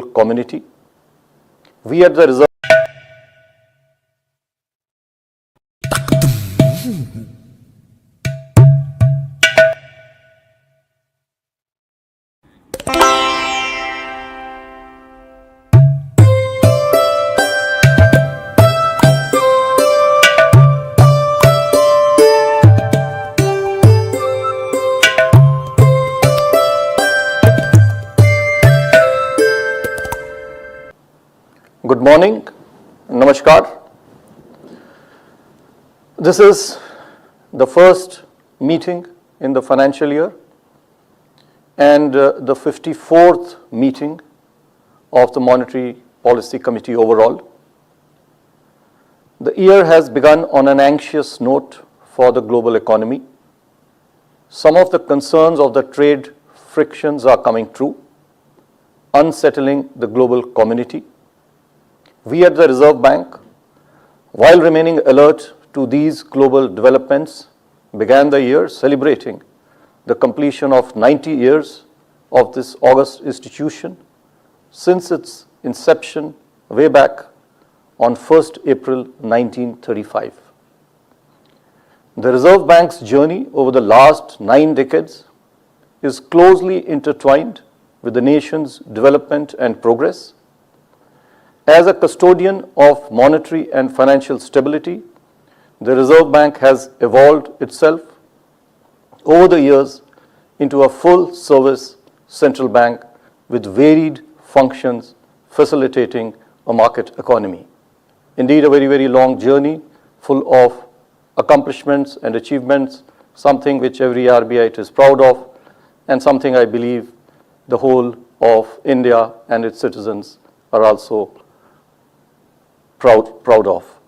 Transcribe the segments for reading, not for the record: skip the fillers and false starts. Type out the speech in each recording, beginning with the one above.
community. We at the Reserve Good morning, Namaskar. This is the first meeting in the financial year and the 54th meeting of the Monetary Policy Committee overall. The year has begun on an anxious note for the global economy. Some of the concerns of the trade frictions are coming true, unsettling the global community. We at the Reserve Bank, while remaining alert to these global developments, began the year celebrating the completion of 90 years of this august institution since its inception way back on 1st April 1935. The Reserve Bank's journey over the last 9 decades is closely intertwined with the nation's development and progress. As a custodian of monetary and financial stability, the Reserve Bank has evolved itself over the years into a full-service central bank with varied functions facilitating a market economy. Indeed, a very, very long journey full of accomplishments and achievements, something which every RBI is proud of, and something I believe the whole of India and its citizens are also proud of.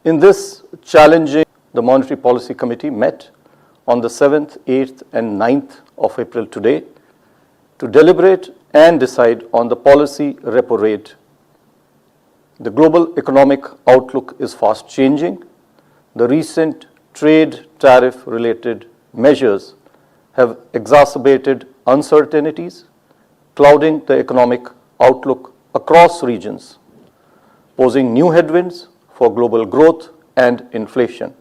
In this challenging, the Monetary Policy Committee met on the 7th, 8th and 9th of April today to deliberate and decide on the policy repo rate. The global economic outlook is fast changing. The recent trade tariff related measures have exacerbated uncertainties, clouding the economic outlook across regions, posing new headwinds for global growth and inflation.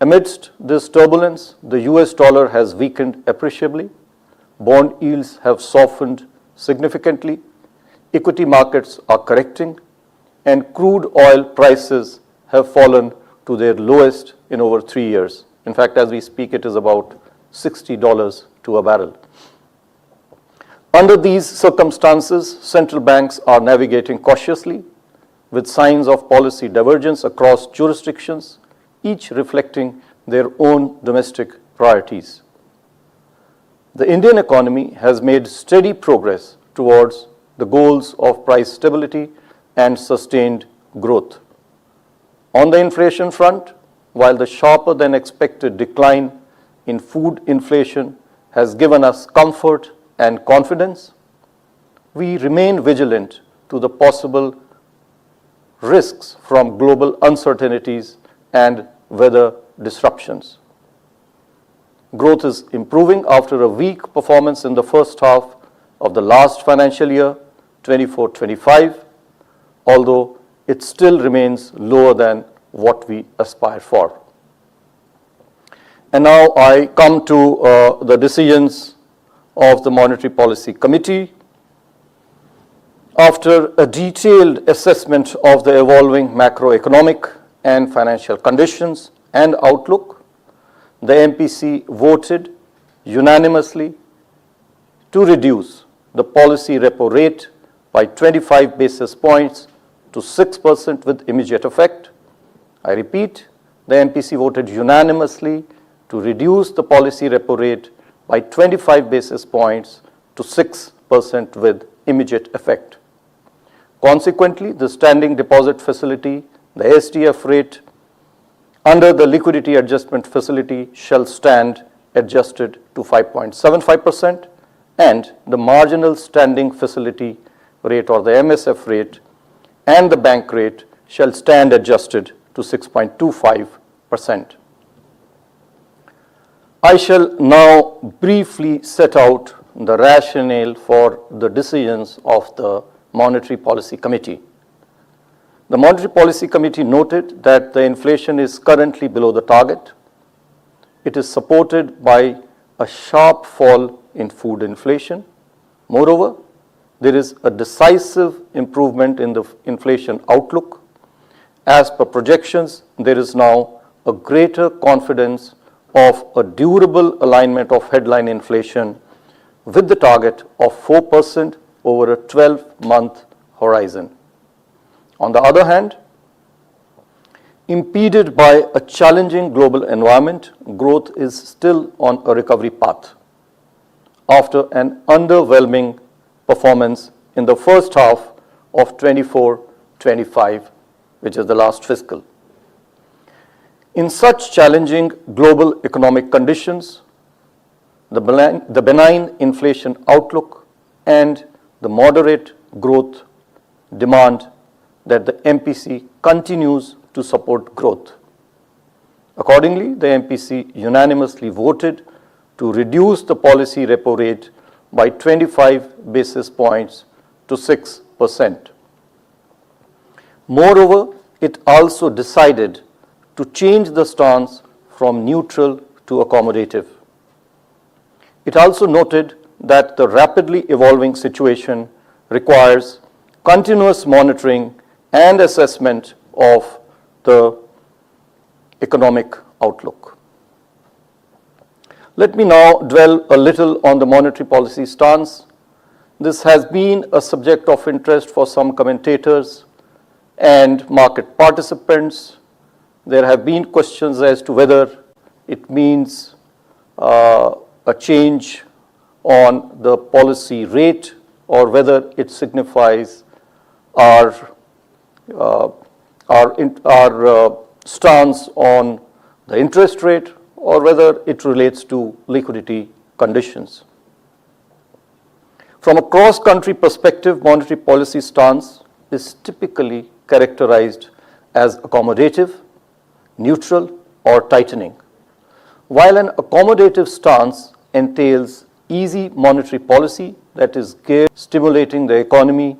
Amidst this turbulence, the US dollar has weakened appreciably, bond yields have softened significantly, equity markets are correcting, and crude oil prices have fallen to their lowest in over 3 years. In fact, as we speak, it is about $60 to a barrel. Under these circumstances, central banks are navigating cautiously with signs of policy divergence across jurisdictions, each reflecting their own domestic priorities. The Indian economy has made steady progress towards the goals of price stability and sustained growth. On the inflation front, while the sharper than expected decline in food inflation has given us comfort and confidence, we remain vigilant to the possible risks from global uncertainties and weather disruptions. Growth is improving after a weak performance in the first half of the last financial year, 24-25, although it still remains lower than what we aspire for. And now I come to the decisions of the Monetary Policy Committee. After a detailed assessment of the evolving macroeconomic and financial conditions and outlook, the MPC voted unanimously to reduce the policy repo rate by 25 basis points to 6% with immediate effect. I repeat, the MPC voted unanimously to reduce the policy repo rate by 25 basis points to 6% with immediate effect. Consequently, the standing deposit facility, the SDF rate under the liquidity adjustment facility shall stand adjusted to 5.75%, and the marginal standing facility rate or the MSF rate and the bank rate shall stand adjusted to 6.25%. I shall now briefly set out the rationale for the decisions of the Monetary Policy Committee. The Monetary Policy Committee noted that the inflation is currently below the target. It is supported by a sharp fall in food inflation. Moreover, there is a decisive improvement in the inflation outlook. As per projections, there is now a greater confidence of a durable alignment of headline inflation with the target of 4% over a 12-month horizon. On the other hand, impeded by a challenging global environment, growth is still on a recovery path after an underwhelming performance in the first half of 24-25, which is the last fiscal. In such challenging global economic conditions, the benign inflation outlook and the moderate growth demand that the MPC continues to support growth. Accordingly, the MPC unanimously voted to reduce the policy repo rate by 25 basis points to 6%. Moreover, it also decided to change the stance from neutral to accommodative. It also noted that the rapidly evolving situation requires continuous monitoring and assessment of the economic outlook. Let me now dwell a little on the monetary policy stance. This has been a subject of interest for some commentators and market participants. There have been questions as to whether it means a change on the policy rate or whether it signifies our stance on the interest rate or whether it relates to liquidity conditions. From a cross-country perspective, monetary policy stance is typically characterized as accommodative, neutral, or tightening. While an accommodative stance entails easy monetary policy that is geared to stimulating the economy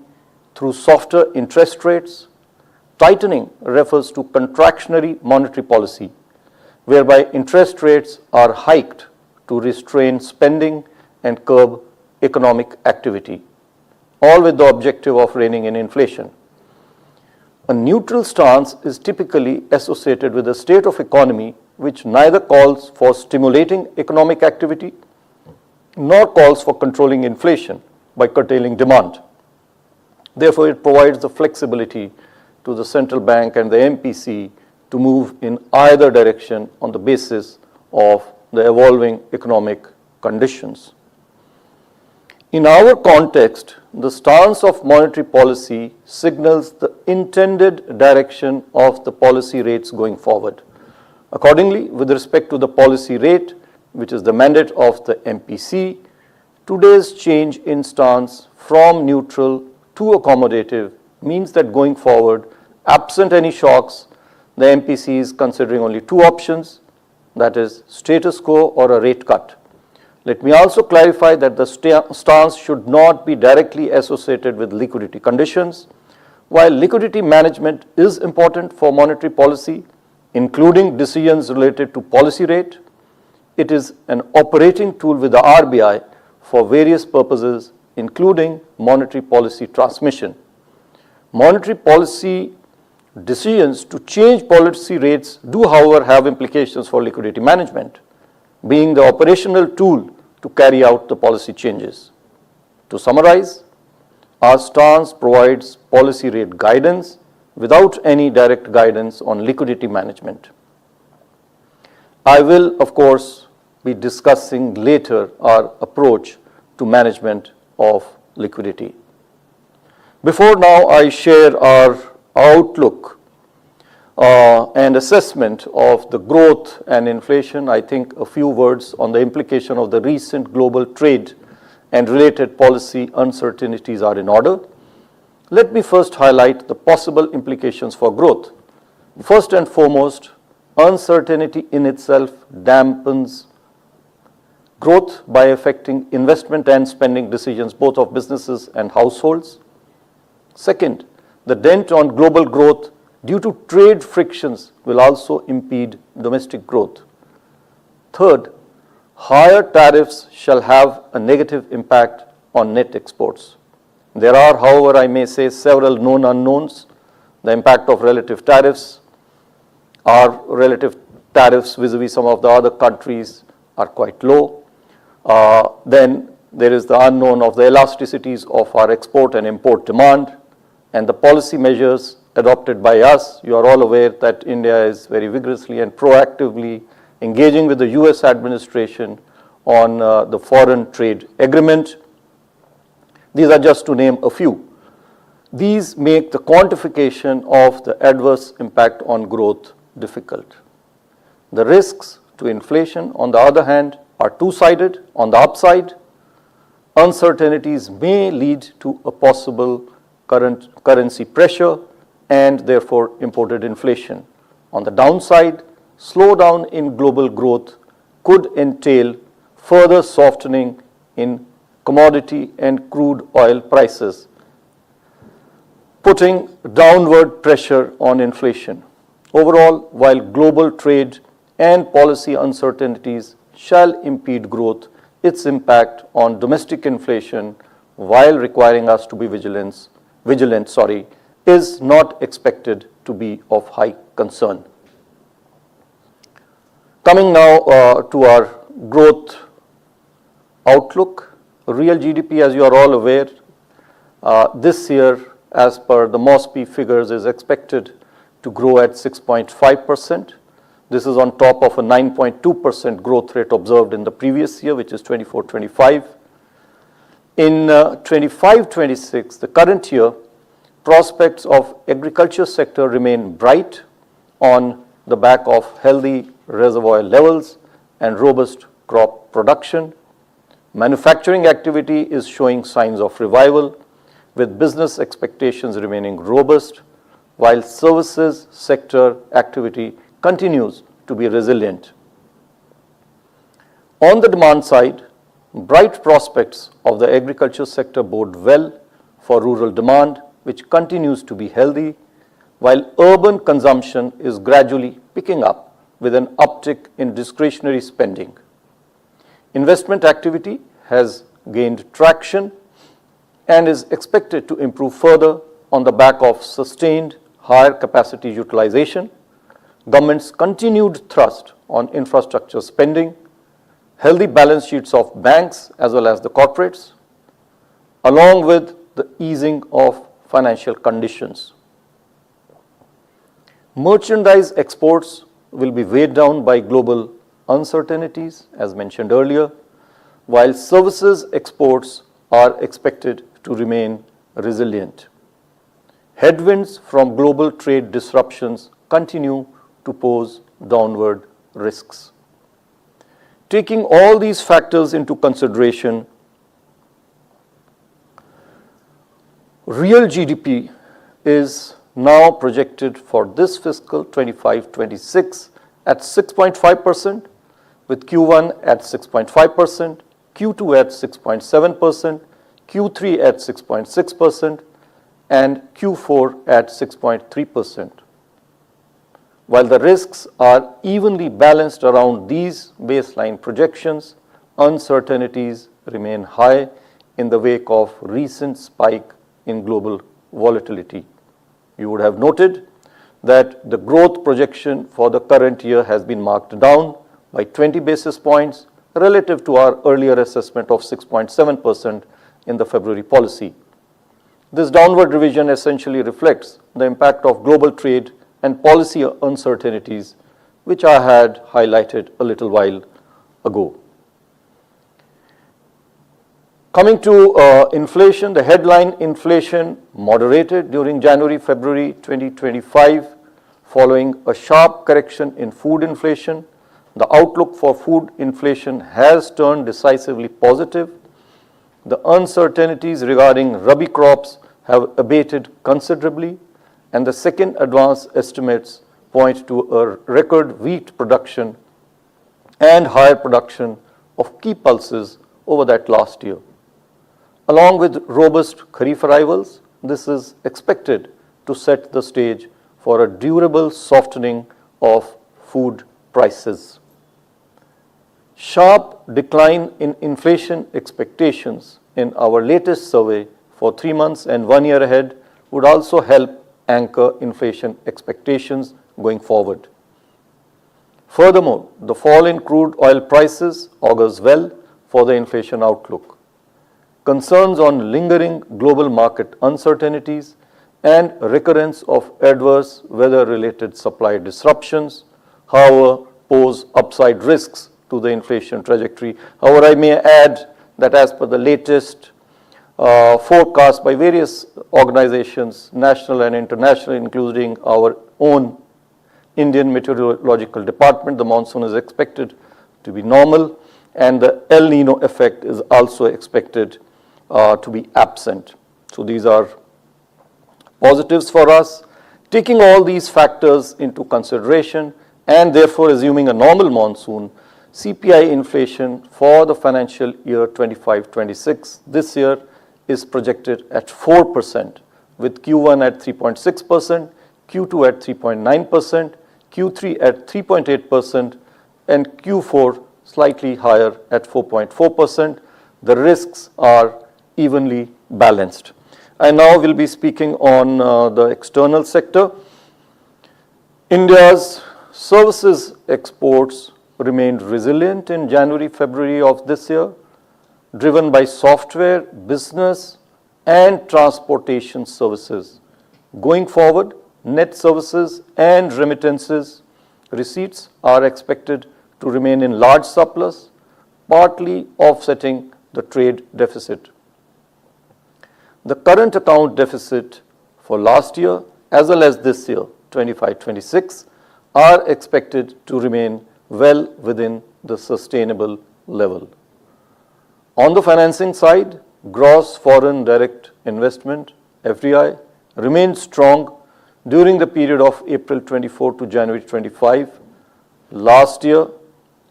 through softer interest rates, tightening refers to contractionary monetary policy, whereby interest rates are hiked to restrain spending and curb economic activity, all with the objective of reining in inflation. A neutral stance is typically associated with a state of economy which neither calls for stimulating economic activity nor calls for controlling inflation by curtailing demand. Therefore, it provides the flexibility to the central bank and the MPC to move in either direction on the basis of the evolving economic conditions. In our context, the stance of monetary policy signals the intended direction of the policy rates going forward. Accordingly, with respect to the policy rate, which is the mandate of the MPC, today's change in stance from neutral to accommodative means that going forward, absent any shocks, the MPC is considering only two options, that is status quo or a rate cut. Let me also clarify that the stance should not be directly associated with liquidity conditions. While liquidity management is important for monetary policy, including decisions related to policy rate, it is an operating tool with the RBI for various purposes, including monetary policy transmission. Monetary policy decisions to change policy rates do, however, have implications for liquidity management, being the operational tool to carry out the policy changes. To summarize, our stance provides policy rate guidance without any direct guidance on liquidity management. I will, of course, be discussing later our approach to management of liquidity. Before now I share our outlook and assessment of the growth and inflation, I think a few words on the implication of the recent global trade and related policy uncertainties are in order. Let me first highlight the possible implications for growth. First and foremost, uncertainty in itself dampens growth by affecting investment and spending decisions both of businesses and households. Second, the dent on global growth due to trade frictions will also impede domestic growth. Third, higher tariffs shall have a negative impact on net exports. There are, however, I may say, several known unknowns. The impact of relative tariffs. Our relative tariffs vis-a-vis some of the other countries are quite low. Then there is the unknown of the elasticities of our export and import demand and the policy measures adopted by us. You are all aware that India is very vigorously and proactively engaging with the US administration on the foreign trade agreement. These are just to name a few. These make the quantification of the adverse impact on growth difficult. The risks to inflation, on the other hand, are two-sided. On the upside, uncertainties may lead to a possible currency pressure and therefore imported inflation. On the downside, slowdown in global growth could entail further softening in commodity and crude oil prices, putting downward pressure on inflation. Overall, while global trade and policy uncertainties shall impede growth, its impact on domestic inflation, while requiring us to be vigilant, is not expected to be of high concern. Coming now to our growth outlook. Real GDP, as you are all aware, this year, as per the MOSPI figures, is expected to grow at 6.5%. This is on top of a 9.2% growth rate observed in the previous year, which is 24-25. In 25-26, the current year, prospects of agriculture sector remain bright on the back of healthy reservoir levels and robust crop production. Manufacturing activity is showing signs of revival, with business expectations remaining robust, while services sector activity continues to be resilient. On the demand side, bright prospects of the agriculture sector bode well for rural demand, which continues to be healthy, while urban consumption is gradually picking up with an uptick in discretionary spending. Investment activity has gained traction and is expected to improve further on the back of sustained higher capacity utilization, government's continued thrust on infrastructure spending, healthy balance sheets of banks as well as the corporates, along with the easing of financial conditions. Merchandise exports will be weighed down by global uncertainties, as mentioned earlier, while services exports are expected to remain resilient. Headwinds from global trade disruptions continue to pose downward risks. Taking all these factors into consideration, real GDP is now projected for this fiscal 25-26 at 6.5%, with Q1 at 6.5%, Q2 at 6.7%, Q3 at 6.6%, and Q4 at 6.3%. While the risks are evenly balanced around these baseline projections, uncertainties remain high in the wake of recent spike in global volatility. You would have noted that the growth projection for the current year has been marked down by 20 basis points relative to our earlier assessment of 6.7% in the February policy. This downward revision essentially reflects the impact of global trade and policy uncertainties, which I had highlighted a little while ago. Coming to inflation, the headline inflation moderated during January-February 2025 following a sharp correction in food inflation. The outlook for food inflation has turned decisively positive. The uncertainties regarding rabi crops have abated considerably, and the second advance estimates point to a record wheat production and higher production of key pulses over that last year. Along with robust Kharif arrivals, this is expected to set the stage for a durable softening of food prices. Sharp decline in inflation expectations in our latest survey for 3 months and 1 year ahead would also help anchor inflation expectations going forward. Furthermore, the fall in crude oil prices augurs well for the inflation outlook. Concerns on lingering global market uncertainties and recurrence of adverse weather-related supply disruptions, however, pose upside risks to the inflation trajectory. However, I may add that as per the latest forecast by various organizations, national and international, including our own Indian Meteorological Department, the monsoon is expected to be normal, and the El Nino effect is also expected to be absent. So these are positives for us. Taking all these factors into consideration and therefore assuming a normal monsoon, CPI inflation for the financial year 25-26 this year is projected at 4%, with Q1 at 3.6%, Q2 at 3.9%, Q3 at 3.8%, and Q4 slightly higher at 4.4%. The risks are evenly balanced. I now will be speaking on the external sector. India's services exports remained resilient in January-February of this year, driven by software, business, and transportation services. Going forward, net services and remittances receipts are expected to remain in large surplus, partly offsetting the trade deficit. The current account deficit for last year as well as this year, 25-26, are expected to remain well within the sustainable level. On the financing side, gross foreign direct investment, FDI, remained strong during the period of April 24 to January 25. Last year,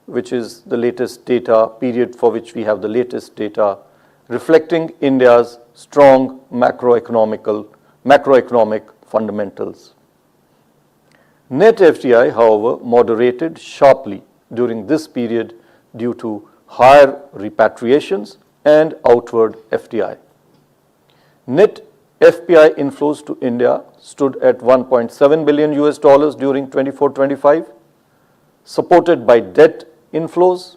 which is the latest data period for which we have the latest data, reflecting India's strong macroeconomic fundamentals. Net FDI, however, moderated sharply during this period due to higher repatriations and outward FDI. Net FPI inflows to India stood at $1.7 billion during 24-25, supported by debt inflows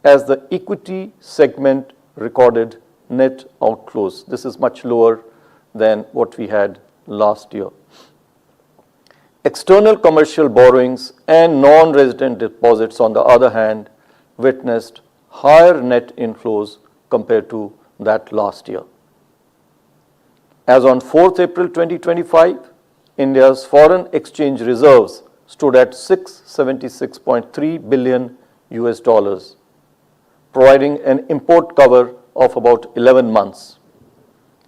as the equity segment recorded net outflows. This is much lower than what we had last year. External commercial borrowings and non-resident deposits, on the other hand, witnessed higher net inflows compared to that last year. As on 4th April 2025, India's foreign exchange reserves stood at $676.3 billion, providing an import cover of about 11 months.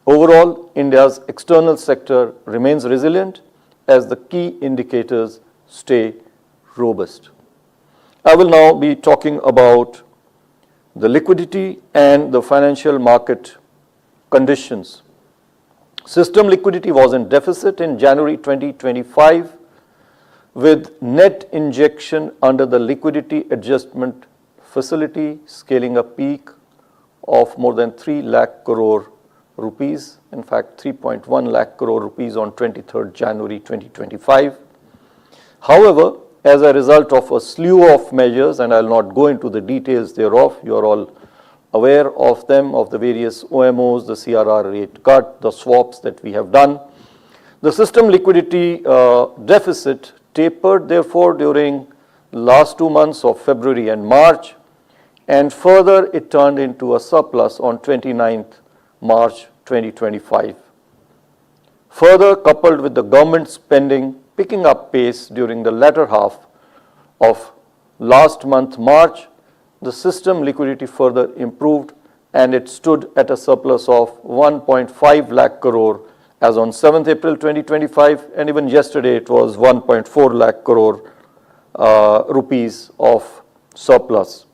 Overall, India's external sector remains resilient as the key indicators stay robust. I will now be talking about the liquidity and the financial market conditions. System liquidity was in deficit in January 2025, with net injection under the liquidity adjustment facility scaling a peak of more than 3 lakh crore rupees, in fact 3.1 lakh crore rupees on 23rd January 2025. However, as a result of a slew of measures, and I will not go into the details thereof, you are all aware of them, of the various OMOs, the CRR rate cut, the swaps that we have done. The system liquidity deficit tapered therefore during the last 2 months of February and March, and further it turned into a surplus on 29th March 2025. Further, coupled with the government spending picking up pace during the latter half of last month, March, the system liquidity further improved and it stood at a surplus of 1.5 lakh crore as on 7th April 2025, and even yesterday it was 1.4 lakh crore rupees of surplus.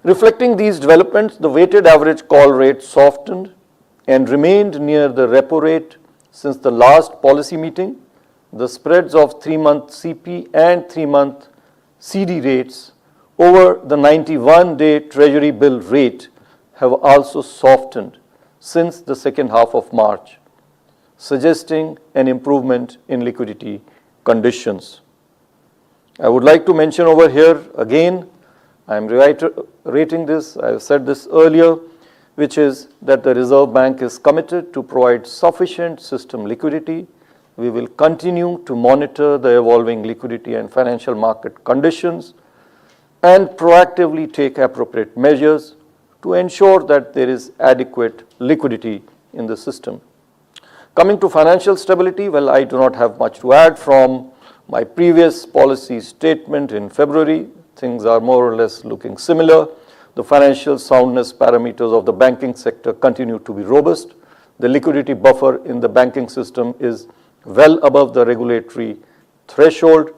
Reflecting these developments, the weighted average call rate softened and remained near the repo rate since the last policy meeting. The spreads of 3-month CP and 3-month CD rates over the 91-day Treasury bill rate have also softened since the second half of March, suggesting an improvement in liquidity conditions. I would like to mention over here again, I am reiterating this, I have said this earlier, which is that the Reserve Bank is committed to provide sufficient system liquidity. We will continue to monitor the evolving liquidity and financial market conditions and proactively take appropriate measures to ensure that there is adequate liquidity in the system. Coming to financial stability, well, I do not have much to add from my previous policy statement in February. Things are more or less looking similar. The financial soundness parameters of the banking sector continue to be robust. The liquidity buffer in the banking system is well above the regulatory threshold.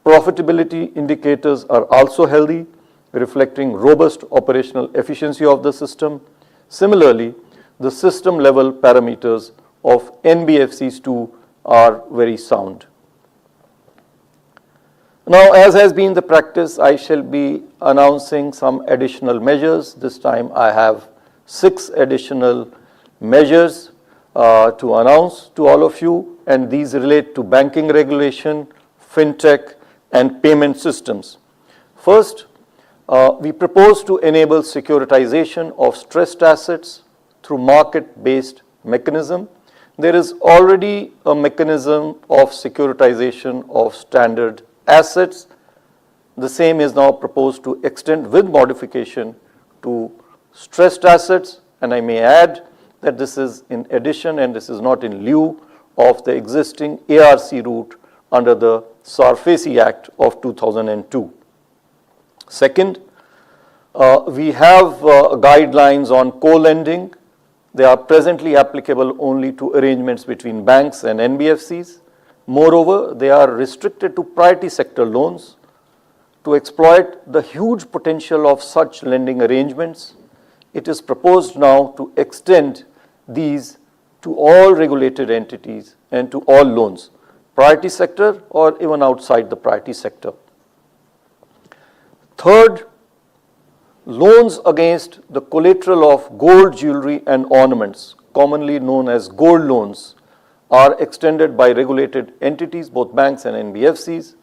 Profitability indicators are also healthy, reflecting robust operational efficiency of the system. Similarly, the system level parameters of NBFCs too are very sound. Now, as has been the practice, I shall be announcing some additional measures. This time I have 6 additional measures to announce to all of you, and these relate to banking regulation, fintech, and payment systems. First, we propose to enable securitization of stressed assets through market-based mechanism. There is already a mechanism of securitization of standard assets. The same is now proposed to extend with modification to stressed assets, and I may add that this is in addition and this is not in lieu of the existing ARC route under the SARFAESI Act of 2002. Second, we have guidelines on co-lending. They are presently applicable only to arrangements between banks and NBFCs. Moreover, they are restricted to priority sector loans. To exploit the huge potential of such lending arrangements, it is proposed now to extend these to all regulated entities and to all loans, priority sector or even outside the priority sector. Third, loans against the collateral of gold jewelry and ornaments, commonly known as gold loans, are extended by regulated entities, both banks and NBFCs,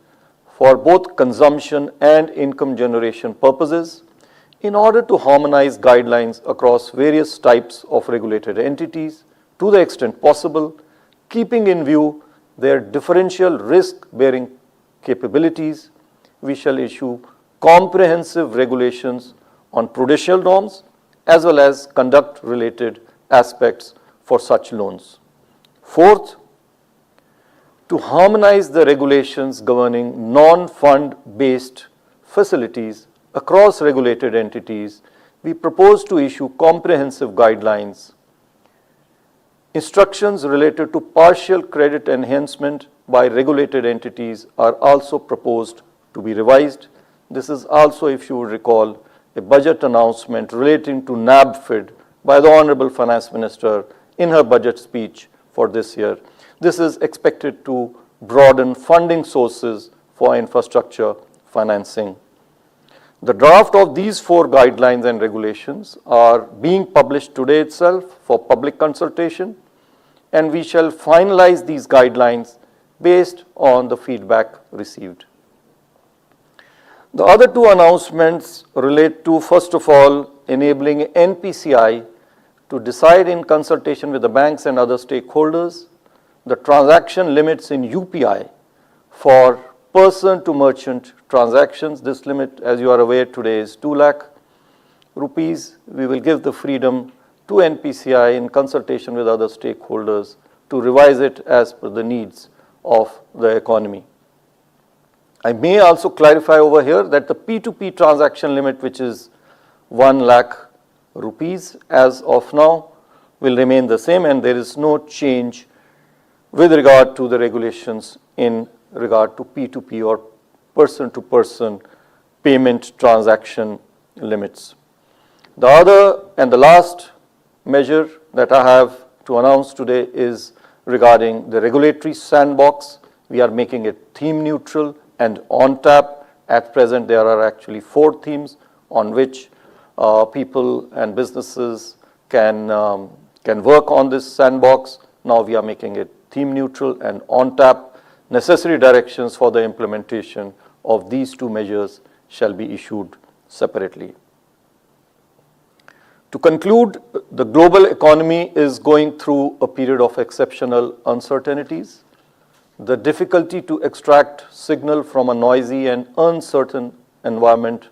for both consumption and income generation purposes, in order to harmonize guidelines across various types of regulated entities to the extent possible, keeping in view their differential risk-bearing capabilities. We shall issue comprehensive regulations on prudential norms as well as conduct-related aspects for such loans. Fourth, to harmonize the regulations governing non-fund based facilities across regulated entities, we propose to issue comprehensive guidelines. Instructions related to partial credit enhancement by regulated entities are also proposed to be revised. This is also, if you would recall, a budget announcement relating to NABFID by the Honorable Finance Minister in her budget speech for this year. This is expected to broaden funding sources for infrastructure financing. The draft of these 4 guidelines and regulations are being published today itself for public consultation, and we shall finalize these guidelines based on the feedback received. The other 2 announcements relate to, first of all, enabling NPCI to decide in consultation with the banks and other stakeholders the transaction limits in UPI for person to merchant transactions. This limit, as you are aware today, is 2 lakh rupees. We will give the freedom to NPCI in consultation with other stakeholders to revise it as per the needs of the economy. I may also clarify over here that the P2P transaction limit, which is 1 lakh rupees as of now, will remain the same, and there is no change with regard to the regulations in regard to P2P or person-to-person payment transaction limits. The other and the last measure that I have to announce today is regarding the regulatory sandbox. We are making it theme neutral and on tap. At present, there are actually 4 themes on which people and businesses can work on this sandbox. Now we are making it theme neutral and on tap. Necessary directions for the implementation of these 2 measures shall be issued separately. To conclude, the global economy is going through a period of exceptional uncertainties. The difficulty to extract signal from a noisy and uncertain environment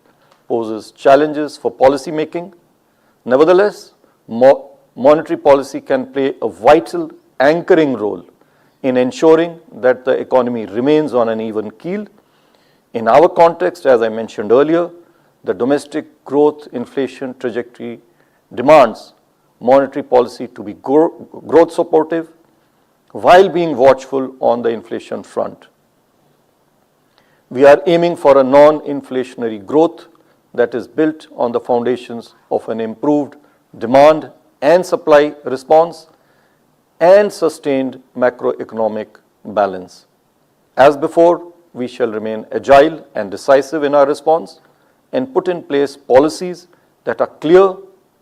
poses challenges for policy making. Nevertheless, monetary policy can play a vital anchoring role in ensuring that the economy remains on an even keel. In our context, as I mentioned earlier, the domestic growth inflation trajectory demands monetary policy to be growth supportive while being watchful on the inflation front. We are aiming for a non-inflationary growth that is built on the foundations of an improved demand and supply response and sustained macroeconomic balance. As before, we shall remain agile and decisive in our response and put in place policies that are clear,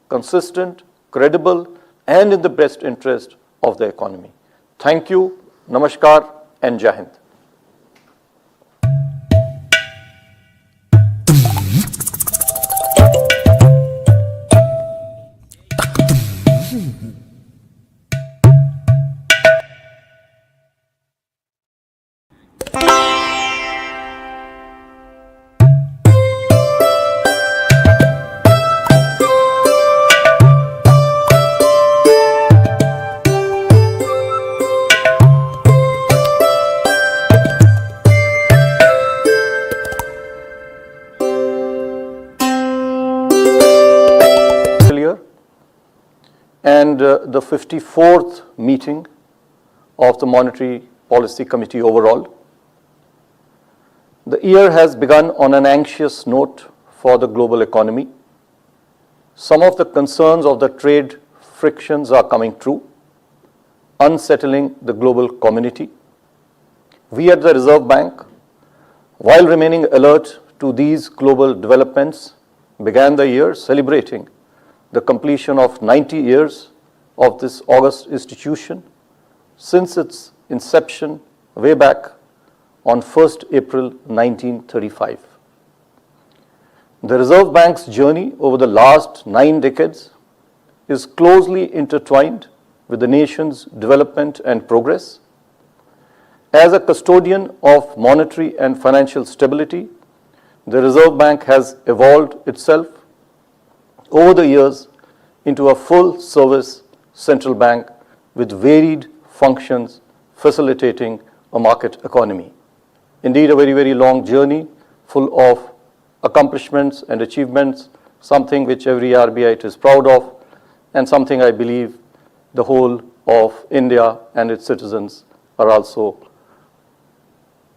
consistent, credible, and in the best interest of the economy. Thank you, Namaskar, and Jai Hind. And the 54th meeting of the Monetary Policy Committee overall. The year has begun on an anxious note for the global economy. Some of the concerns of the trade frictions are coming true, unsettling the global community. We at the Reserve Bank, while remaining alert to these global developments, began the year celebrating the completion of 90 years of this august institution since its inception way back on 1st April 1935. The Reserve Bank's journey over the last 9 decades is closely intertwined with the nation's development and progress. As a custodian of monetary and financial stability, the Reserve Bank has evolved itself over the years into a full-service central bank with varied functions facilitating a market economy. Indeed, a very, very long journey full of accomplishments and achievements, something which every RBI is proud of, and something I believe the whole of India and its citizens are also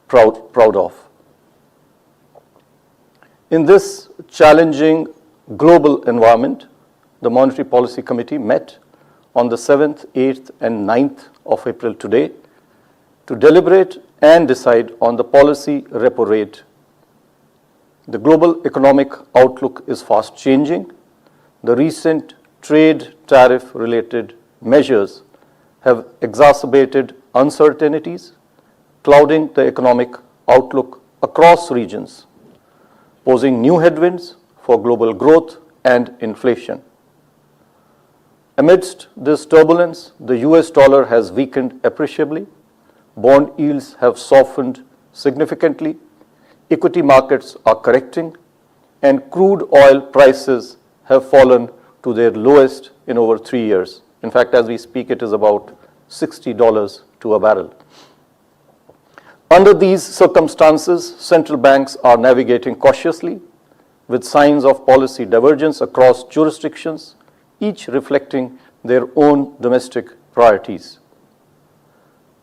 proud of. In this challenging global environment, the Monetary Policy Committee met on the 7th, 8th, and 9th of April today to deliberate and decide on the policy repo rate. The global economic outlook is fast changing. The recent trade tariff-related measures have exacerbated uncertainties, clouding the economic outlook across regions, posing new headwinds for global growth and inflation. Amidst this turbulence, the US dollar has weakened appreciably, bond yields have softened significantly, equity markets are correcting, and crude oil prices have fallen to their lowest in over 3 years. In fact, as we speak, it is about $60 to a barrel. Under these circumstances, central banks are navigating cautiously with signs of policy divergence across jurisdictions, each reflecting their own domestic priorities.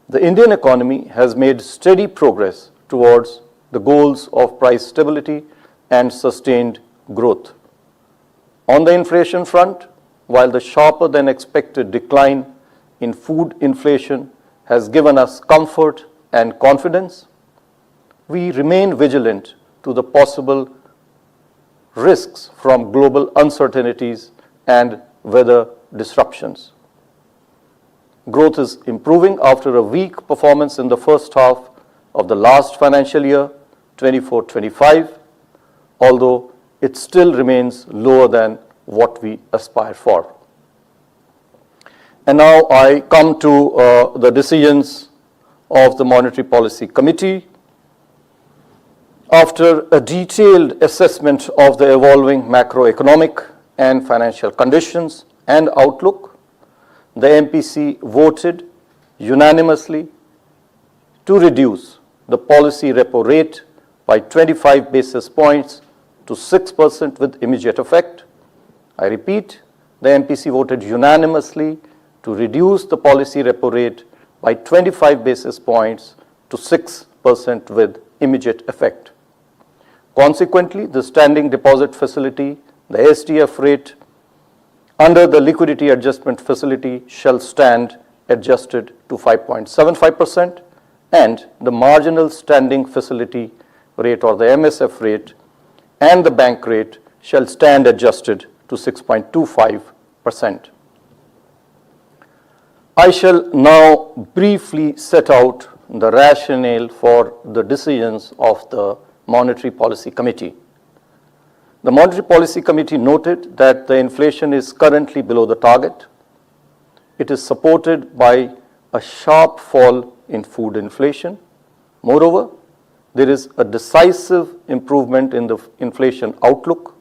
The Indian economy has made steady progress towards the goals of price stability and sustained growth. On the inflation front, while the sharper than expected decline in food inflation has given us comfort and confidence, we remain vigilant to the possible risks from global uncertainties and weather disruptions. Growth is improving after a weak performance in the first half of the last financial year, 24-25, although it still remains lower than what we aspire for. And now I come to the decisions of the Monetary Policy Committee. After a detailed assessment of the evolving macroeconomic and financial conditions and outlook, the MPC voted unanimously to reduce the policy repo rate by 25 basis points to 6% with immediate effect. I repeat, the MPC voted unanimously to reduce the policy repo rate by 25 basis points to 6% with immediate effect. Consequently, the standing deposit facility, the SDF rate, under the liquidity adjustment facility shall stand adjusted to 5.75%, and the marginal standing facility rate or the MSF rate and the bank rate shall stand adjusted to 6.25%. I shall now briefly set out the rationale for the decisions of the Monetary Policy Committee. The Monetary Policy Committee noted that the inflation is currently below the target. It is supported by a sharp fall in food inflation. Moreover, there is a decisive improvement in the inflation outlook.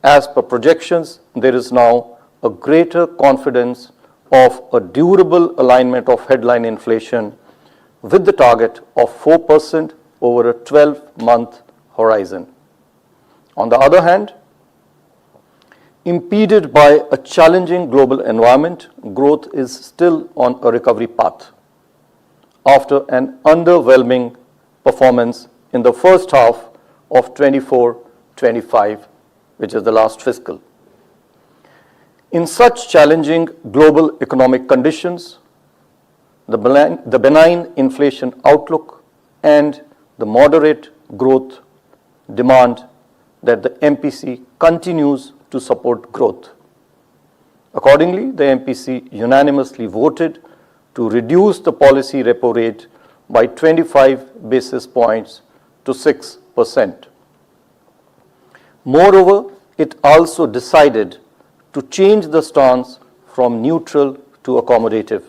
As per projections, there is now a greater confidence of a durable alignment of headline inflation with the target of 4% over a 12-month horizon. On the other hand, impeded by a challenging global environment, growth is still on a recovery path after an underwhelming performance in the first half of 24-25, which is the last fiscal. In such challenging global economic conditions, the benign inflation outlook and the moderate growth demand that the MPC continues to support growth. Accordingly, the MPC unanimously voted to reduce the policy repo rate by 25 basis points to 6%. Moreover, it also decided to change the stance from neutral to accommodative.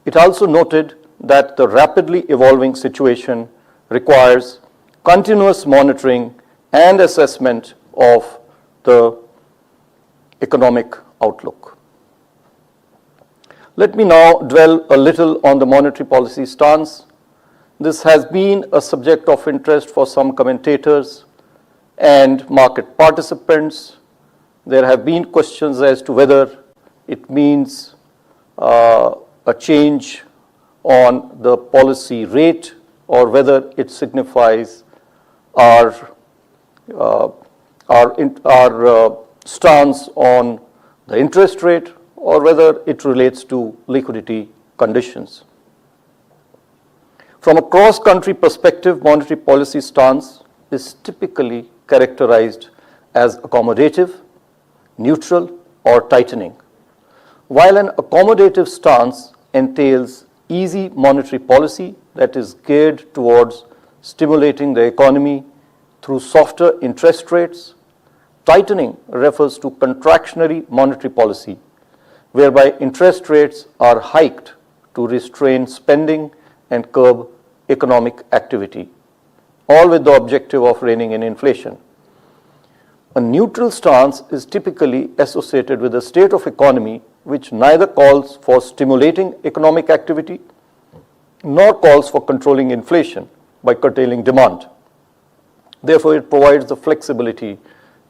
It also noted that the rapidly evolving situation requires continuous monitoring and assessment of the economic outlook. Let me now dwell a little on the monetary policy stance. This has been a subject of interest for some commentators and market participants. There have been questions as to whether it means a change on the policy rate or whether it signifies our stance on the interest rate or whether it relates to liquidity conditions. From a cross-country perspective, monetary policy stance is typically characterized as accommodative, neutral, or tightening. While an accommodative stance entails easy monetary policy that is geared towards stimulating the economy through softer interest rates, tightening refers to contractionary monetary policy, whereby interest rates are hiked to restrain spending and curb economic activity, all with the objective of reining in inflation. A neutral stance is typically associated with a state of economy which neither calls for stimulating economic activity nor calls for controlling inflation by curtailing demand. Therefore, it provides the flexibility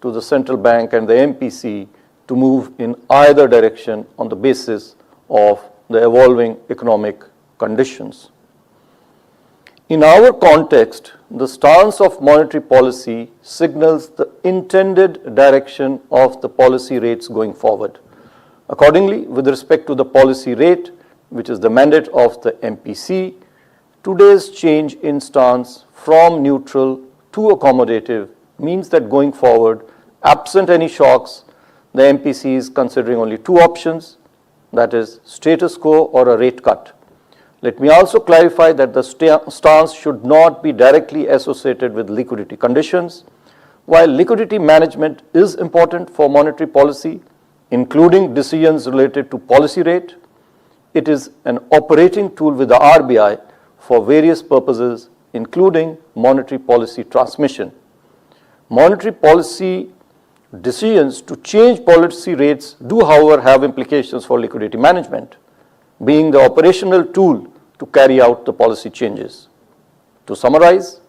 to the central bank and the MPC to move in either direction on the basis of the evolving economic conditions. In our context, the stance of monetary policy signals the intended direction of the policy rates going forward. Accordingly, with respect to the policy rate, which is the mandate of the MPC, today's change in stance from neutral to accommodative means that going forward, absent any shocks, the MPC is considering only two options, that is status quo or a rate cut. Let me also clarify that the stance should not be directly associated with liquidity conditions. While liquidity management is important for monetary policy, including decisions related to policy rate, it is an operating tool with the RBI for various purposes, including monetary policy transmission. Monetary policy decisions to change policy rates do, however, have implications for liquidity management, being the operational tool to carry out the policy changes. To summarize,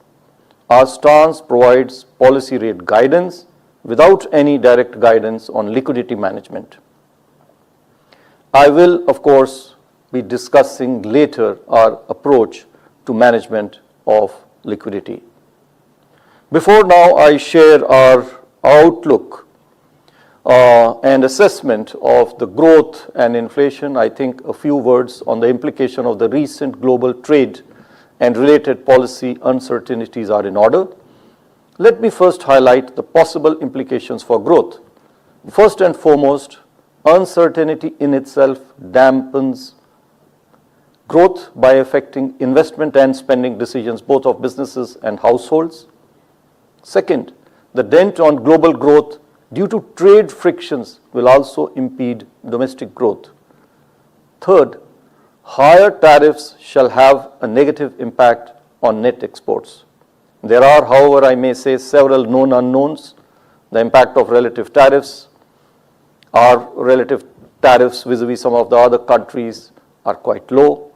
our stance provides policy rate guidance without any direct guidance on liquidity management. I will, of course, be discussing later our approach to management of liquidity. Before now I share our outlook and assessment of the growth and inflation, I think a few words on the implication of the recent global trade and related policy uncertainties are in order. Let me first highlight the possible implications for growth. First and foremost, uncertainty in itself dampens growth by affecting investment and spending decisions both of businesses and households. Second, the dent on global growth due to trade frictions will also impede domestic growth. Third, higher tariffs shall have a negative impact on net exports. There are, however, I may say, several known unknowns. The impact of relative tariffs, our relative tariffs vis-a-vis some of the other countries are quite low.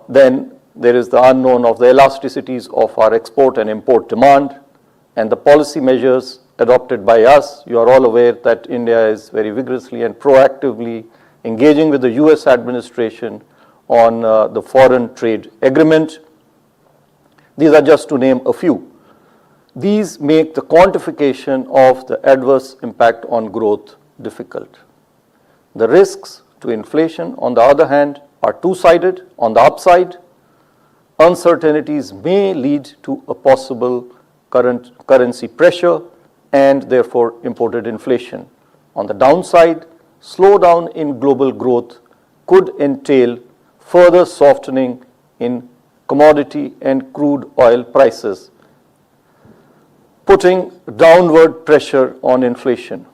Then there is the unknown of the elasticities of our export and import demand and the policy measures adopted by us. You are all aware that India is very vigorously and proactively engaging with the US administration on the foreign trade agreement. These are just to name a few. These make the quantification of the adverse impact on growth difficult. The risks to inflation, on the other hand, are two-sided. On the upside, uncertainties may lead to a possible currency pressure and therefore imported inflation. On the downside, slowdown in global growth could entail further softening in commodity and crude oil prices, putting downward pressure on inflation.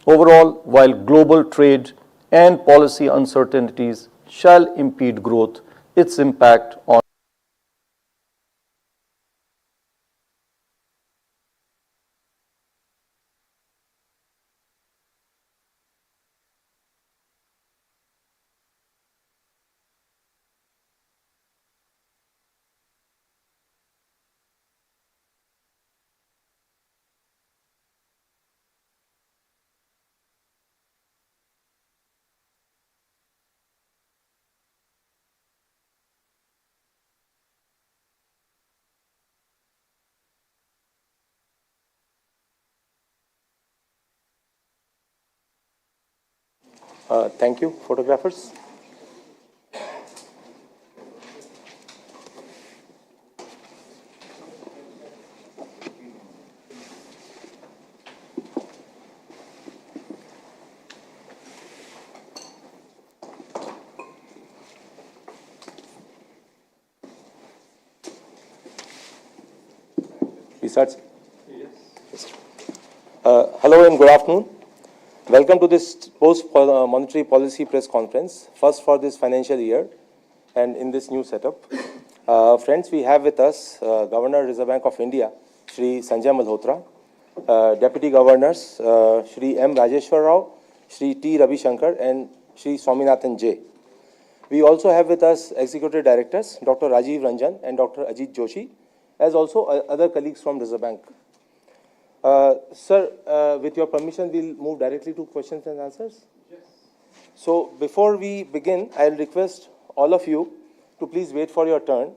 Overall, while global trade and policy uncertainties shall impede growth, its impact on Thank you, photographers. Research. Yes. Hello and good afternoon. Welcome to this post-monetary policy press conference, first for this financial year and in this new setup. Friends, we have with us Governor Reserve Bank of India, Shri Sanjay Malhotra, Deputy Governors, Shri M. Rajeshwar Rao, Shri T. Ravi Shankar, and Shri Swaminathan J. We also have with us Executive Directors, Dr. Rajiv Ranjan and Dr. Ajit Joshi, as also other colleagues from Reserve Bank. Sir, with your permission, we'll move directly to questions and answers. Yes. So before we begin, I'll request all of you to please wait for your turn.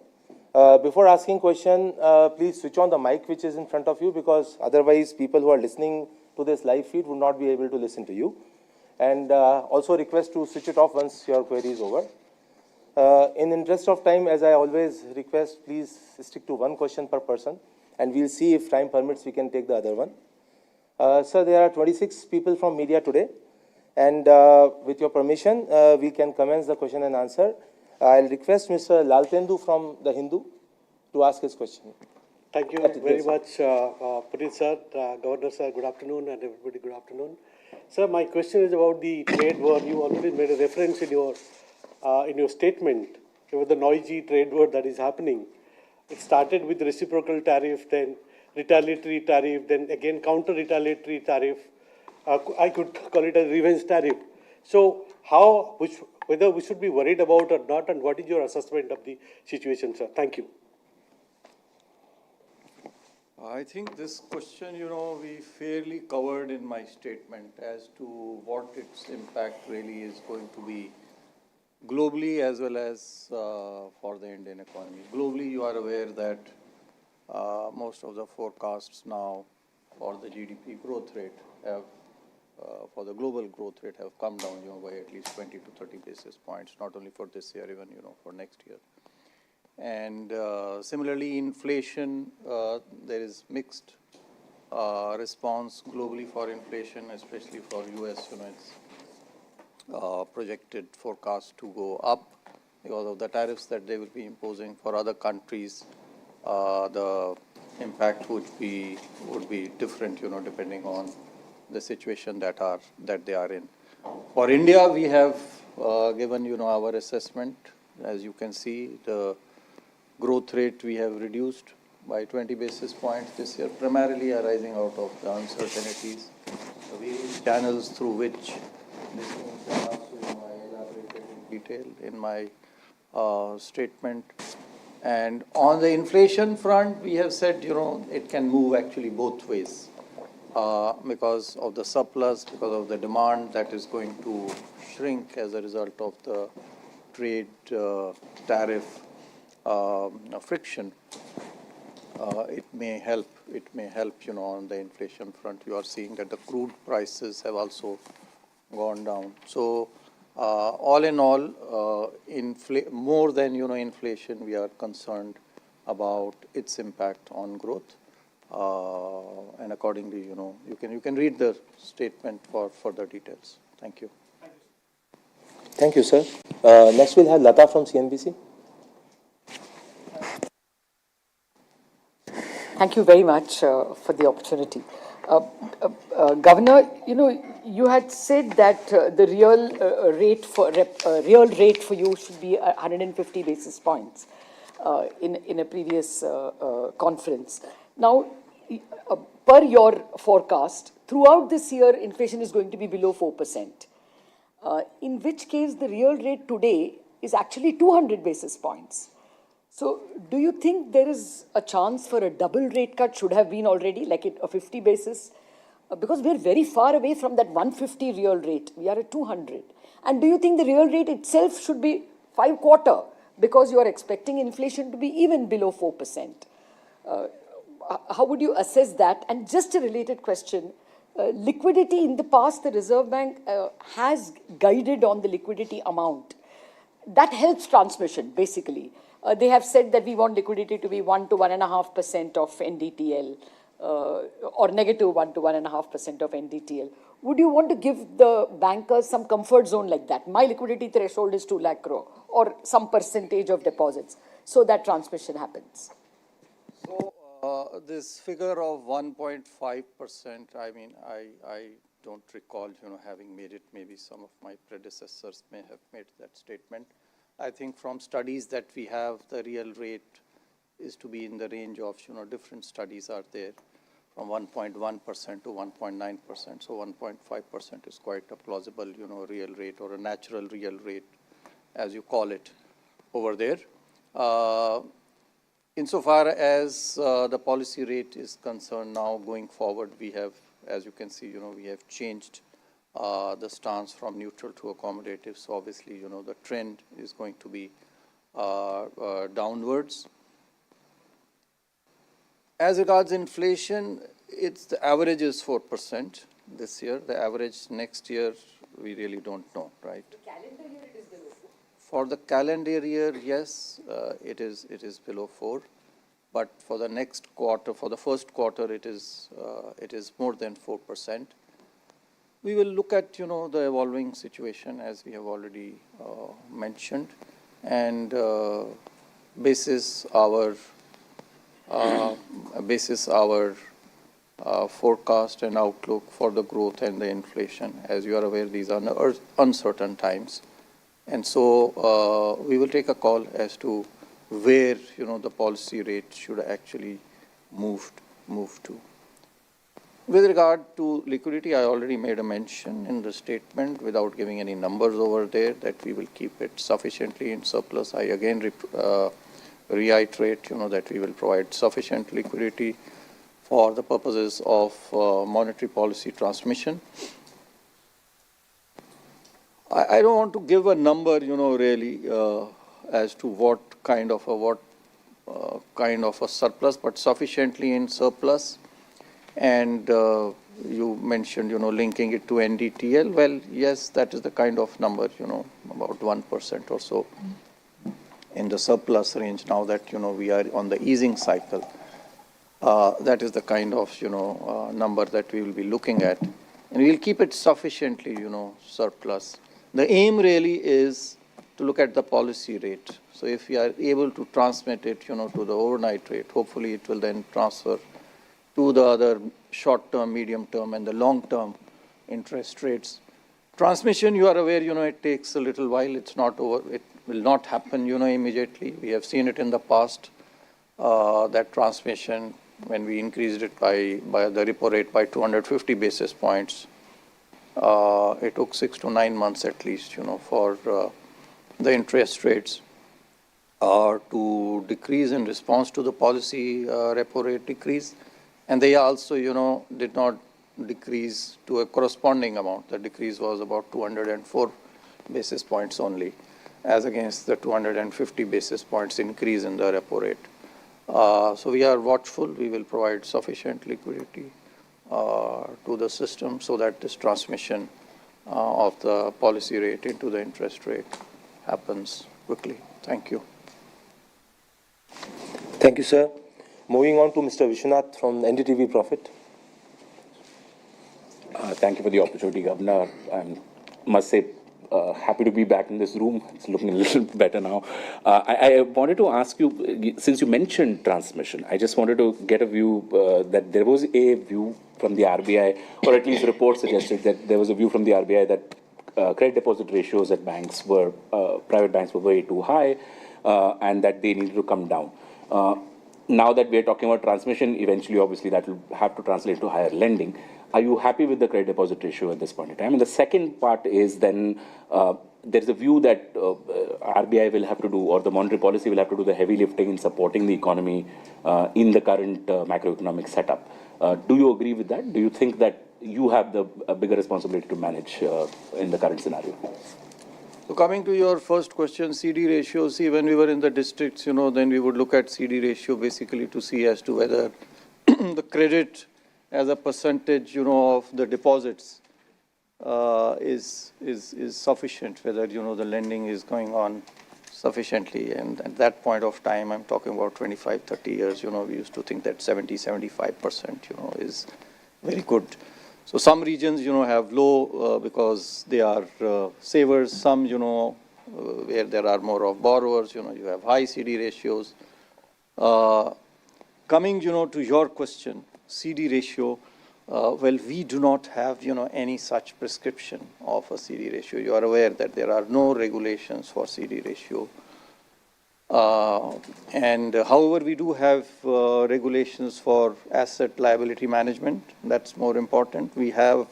Before asking question, please switch on the mic which is in front of you, because otherwise people who are listening to this live feed would not be able to listen to you. And also request to switch it off once your query is over. In interest of time, as I always request, please stick to one question per person, and we'll see if time permits, we can take the other one. Sir, there are 26 people from media today, and with your permission, we can commence the question and answer. I'll request Mr. Laltendu from The Hindu to ask his question. Thank you very much, Puneet sir, Governor sir, good afternoon, and everybody good afternoon. Sir, my question is about the trade war. You already made a reference in your statement about the noisy trade war that is happening. It started with reciprocal tariff, then retaliatory tariff, then again counter-retaliatory tariff. I could call it a revenge tariff. So whether we should be worried about or not, and what is your assessment of the situation, sir? Thank you. I think this question, we fairly covered in my statement as to what its impact really is going to be globally as well as for the Indian economy. Globally, you are aware that most of the forecasts now for the GDP growth rate have, for the global growth rate have come down, by at least 20 to 30 basis points, not only for this year, even, for next year. And similarly, inflation, there is mixed response globally for inflation, especially for US, it's projected forecast to go up because of the tariffs that they will be imposing. For other countries, the impact would be different, depending on the situation that they are in. For India, we have given, our assessment. As you can see, the growth rate we have reduced by 20 basis points this year, primarily arising out of the uncertainties, the various channels through which this means, and also I elaborated in detail in my statement. And on the inflation front, we have said, it can move actually both ways because of the surplus, because of the demand that is going to shrink as a result of the trade tariff friction. It may help, on the inflation front. You are seeing that the crude prices have also gone down. So all in all, more than, inflation, we are concerned about its impact on growth. And accordingly, you can read the statement for further details. Thank you. Thank you, sir. Next we'll have Lata from CNBC. Thank you very much for the opportunity. Governor, you had said that the real rate for you should be 150 basis points in a previous conference. Now, per your forecast, throughout this year, inflation is going to be below 4%. In which case, the real rate today is actually 200 basis points. So, do you think there is a chance for a double rate cut should have been already, like a 50 basis? Because we are very far away from that 150 real rate. We are at 200. And do you think the real rate itself should be 5/4 because you are expecting inflation to be even below 4%? How would you assess that? And just a related question, liquidity in the past, the Reserve Bank has guided on the liquidity amount. That helps transmission, basically. They have said that we want liquidity to be 1 to 1.5% of NDTL or negative 1 to 1.5% of NDTL. Would you want to give the bankers some comfort zone like that? My liquidity threshold is 2 lakh crore or some percentage of deposits so that transmission happens. So this figure of 1.5%, I don't recall, having made it. Maybe some of my predecessors may have made that statement. I think from studies that we have, the real rate is to be in the range of, different studies are there, from 1.1% to 1.9%. So 1.5% is quite a plausible, real rate or a natural real rate, as you call it, over there. Insofar as the policy rate is concerned now going forward, we have, as you can see, we have changed the stance from neutral to accommodative. So obviously, the trend is going to be downwards. As regards inflation, it's the average is 4% this year. The average next year, we really don't know, right? The calendar year it is below 4. For the calendar year, yes, it is below 4. But for the next quarter, for the first quarter, it is more than 4%. We will look at, the evolving situation as we have already mentioned, and basis our forecast and outlook for the growth and the inflation. As you are aware, these are uncertain times, and so we will take a call as to where the policy rate should actually move to. With regard to liquidity, I already made a mention in the statement without giving any numbers over there that we will keep it sufficiently in surplus. I again reiterate, that we will provide sufficient liquidity for the purposes of monetary policy transmission. I don't want to give a number, really, as to what kind of a surplus, but sufficiently in surplus. And you mentioned, linking it to NDTL. Well, yes, that is the kind of number, about 1% or so in the surplus range now that, we are on the easing cycle. That is the kind of, number that we will be looking at. And we will keep it sufficiently, surplus. The aim really is to look at the policy rate. So if we are able to transmit it, to the overnight rate, hopefully it will then transfer to the other short-term, medium-term, and the long-term interest rates. Transmission, you are aware, it takes a little while. It's not over. It will not happen, immediately. We have seen it in the past, that transmission, when we increased it by the repo rate by 250 basis points, it took 6 to 9 months at least, for the interest rates to decrease in response to the policy repo rate decrease. And they also, did not decrease to a corresponding amount. The decrease was about 204 basis points only, as against the 250 basis points increase in the repo rate. So we are watchful. We will provide sufficient liquidity to the system so that this transmission of the policy rate into the interest rate happens quickly. Thank you. Thank you, sir. Moving on to Mr. Vishwanath from NDTV Profit. Thank you for the opportunity, Governor. I must say, happy to be back in this room. It's looking a little better now. I wanted to ask you, since you mentioned transmission, I just wanted to get a view that there was a view from the RBI, or at least reports suggested that there was a view from the RBI that credit deposit ratios at banks were, private banks were way too high, and that they needed to come down. Now that we are talking about transmission, eventually, obviously, that will have to translate to higher lending. Are you happy with the credit deposit ratio at this point in time? And the second part is then there's a view that RBI will have to do, or the monetary policy will have to do the heavy lifting in supporting the economy in the current macroeconomic setup. Do you agree with that? Do you think that you have a bigger responsibility to manage in the current scenario? So coming to your first question, CD ratio, see, when we were in the districts, then we would look at CD ratio basically to see as to whether the credit as a percentage, of the deposits is sufficient, whether, the lending is going on sufficiently. And at that point of time, I'm talking about 25, 30 years, we used to think that 70, 75%, is very good. So some regions, have low because they are savers. Some, where there are more of borrowers, you have high CD ratios. Coming, to your question, CD ratio, well, we do not have, any such prescription of a CD ratio. You are aware that there are no regulations for CD ratio. And however, we do have regulations for asset liability management. That's more important. We have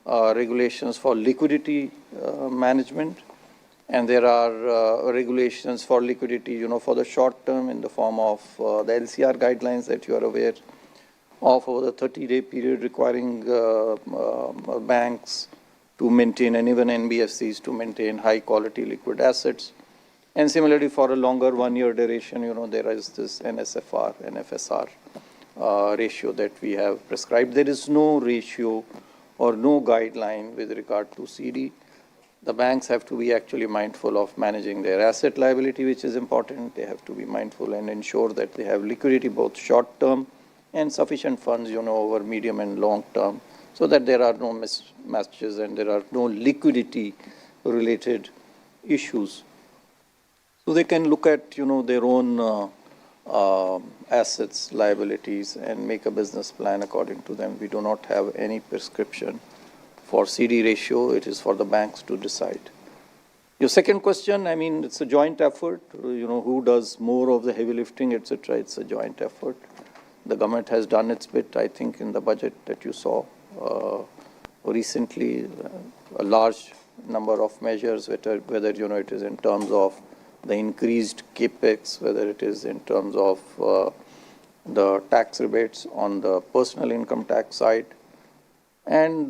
regulations for liquidity management. And there are regulations for liquidity, for the short term in the form of the LCR guidelines that you are aware of over the 30-day period, requiring banks to maintain, and even NBFCs to maintain high quality liquid assets. And similarly, for a longer 1-year duration, there is this NSFR, NFSR ratio that we have prescribed. There is no ratio or no guideline with regard to CD. The banks have to be actually mindful of managing their asset liability, which is important. They have to be mindful and ensure that they have liquidity, both short term and sufficient funds, over medium and long term, so that there are no mismatches and there are no liquidity related issues. So they can look at, their own assets, liabilities, and make a business plan according to them. We do not have any prescription for CD ratio. It is for the banks to decide. Your second question, it's a joint effort. Who does more of the heavy lifting, etc. It's a joint effort. The government has done its bit, I think, in the budget that you saw recently. A large number of measures, whether it is in terms of the increased capex, whether it is in terms of the tax rebates on the personal income tax side. And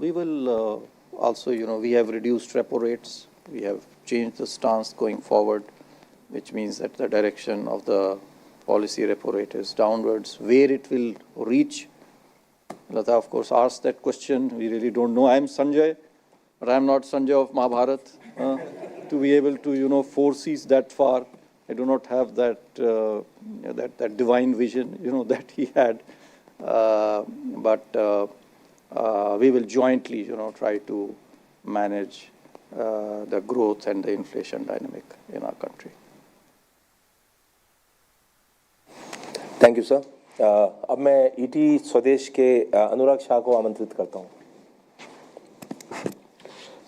we will also, we have reduced repo rates. We have changed the stance going forward, which means that the direction of the policy repo rate is downwards. Where it will reach, Lata, of course, asked that question. We really don't know. I am Sanjay, but I am not Sanjay of Mahabharat. To be able to, foresee that far, I do not have that that divine vision, that he had. But we will jointly, try to manage the growth and the inflation dynamic in our country. Thank you sir. अब मैं ET स्वदेश के अनुराग शाह को आमंत्रित करता हूँ।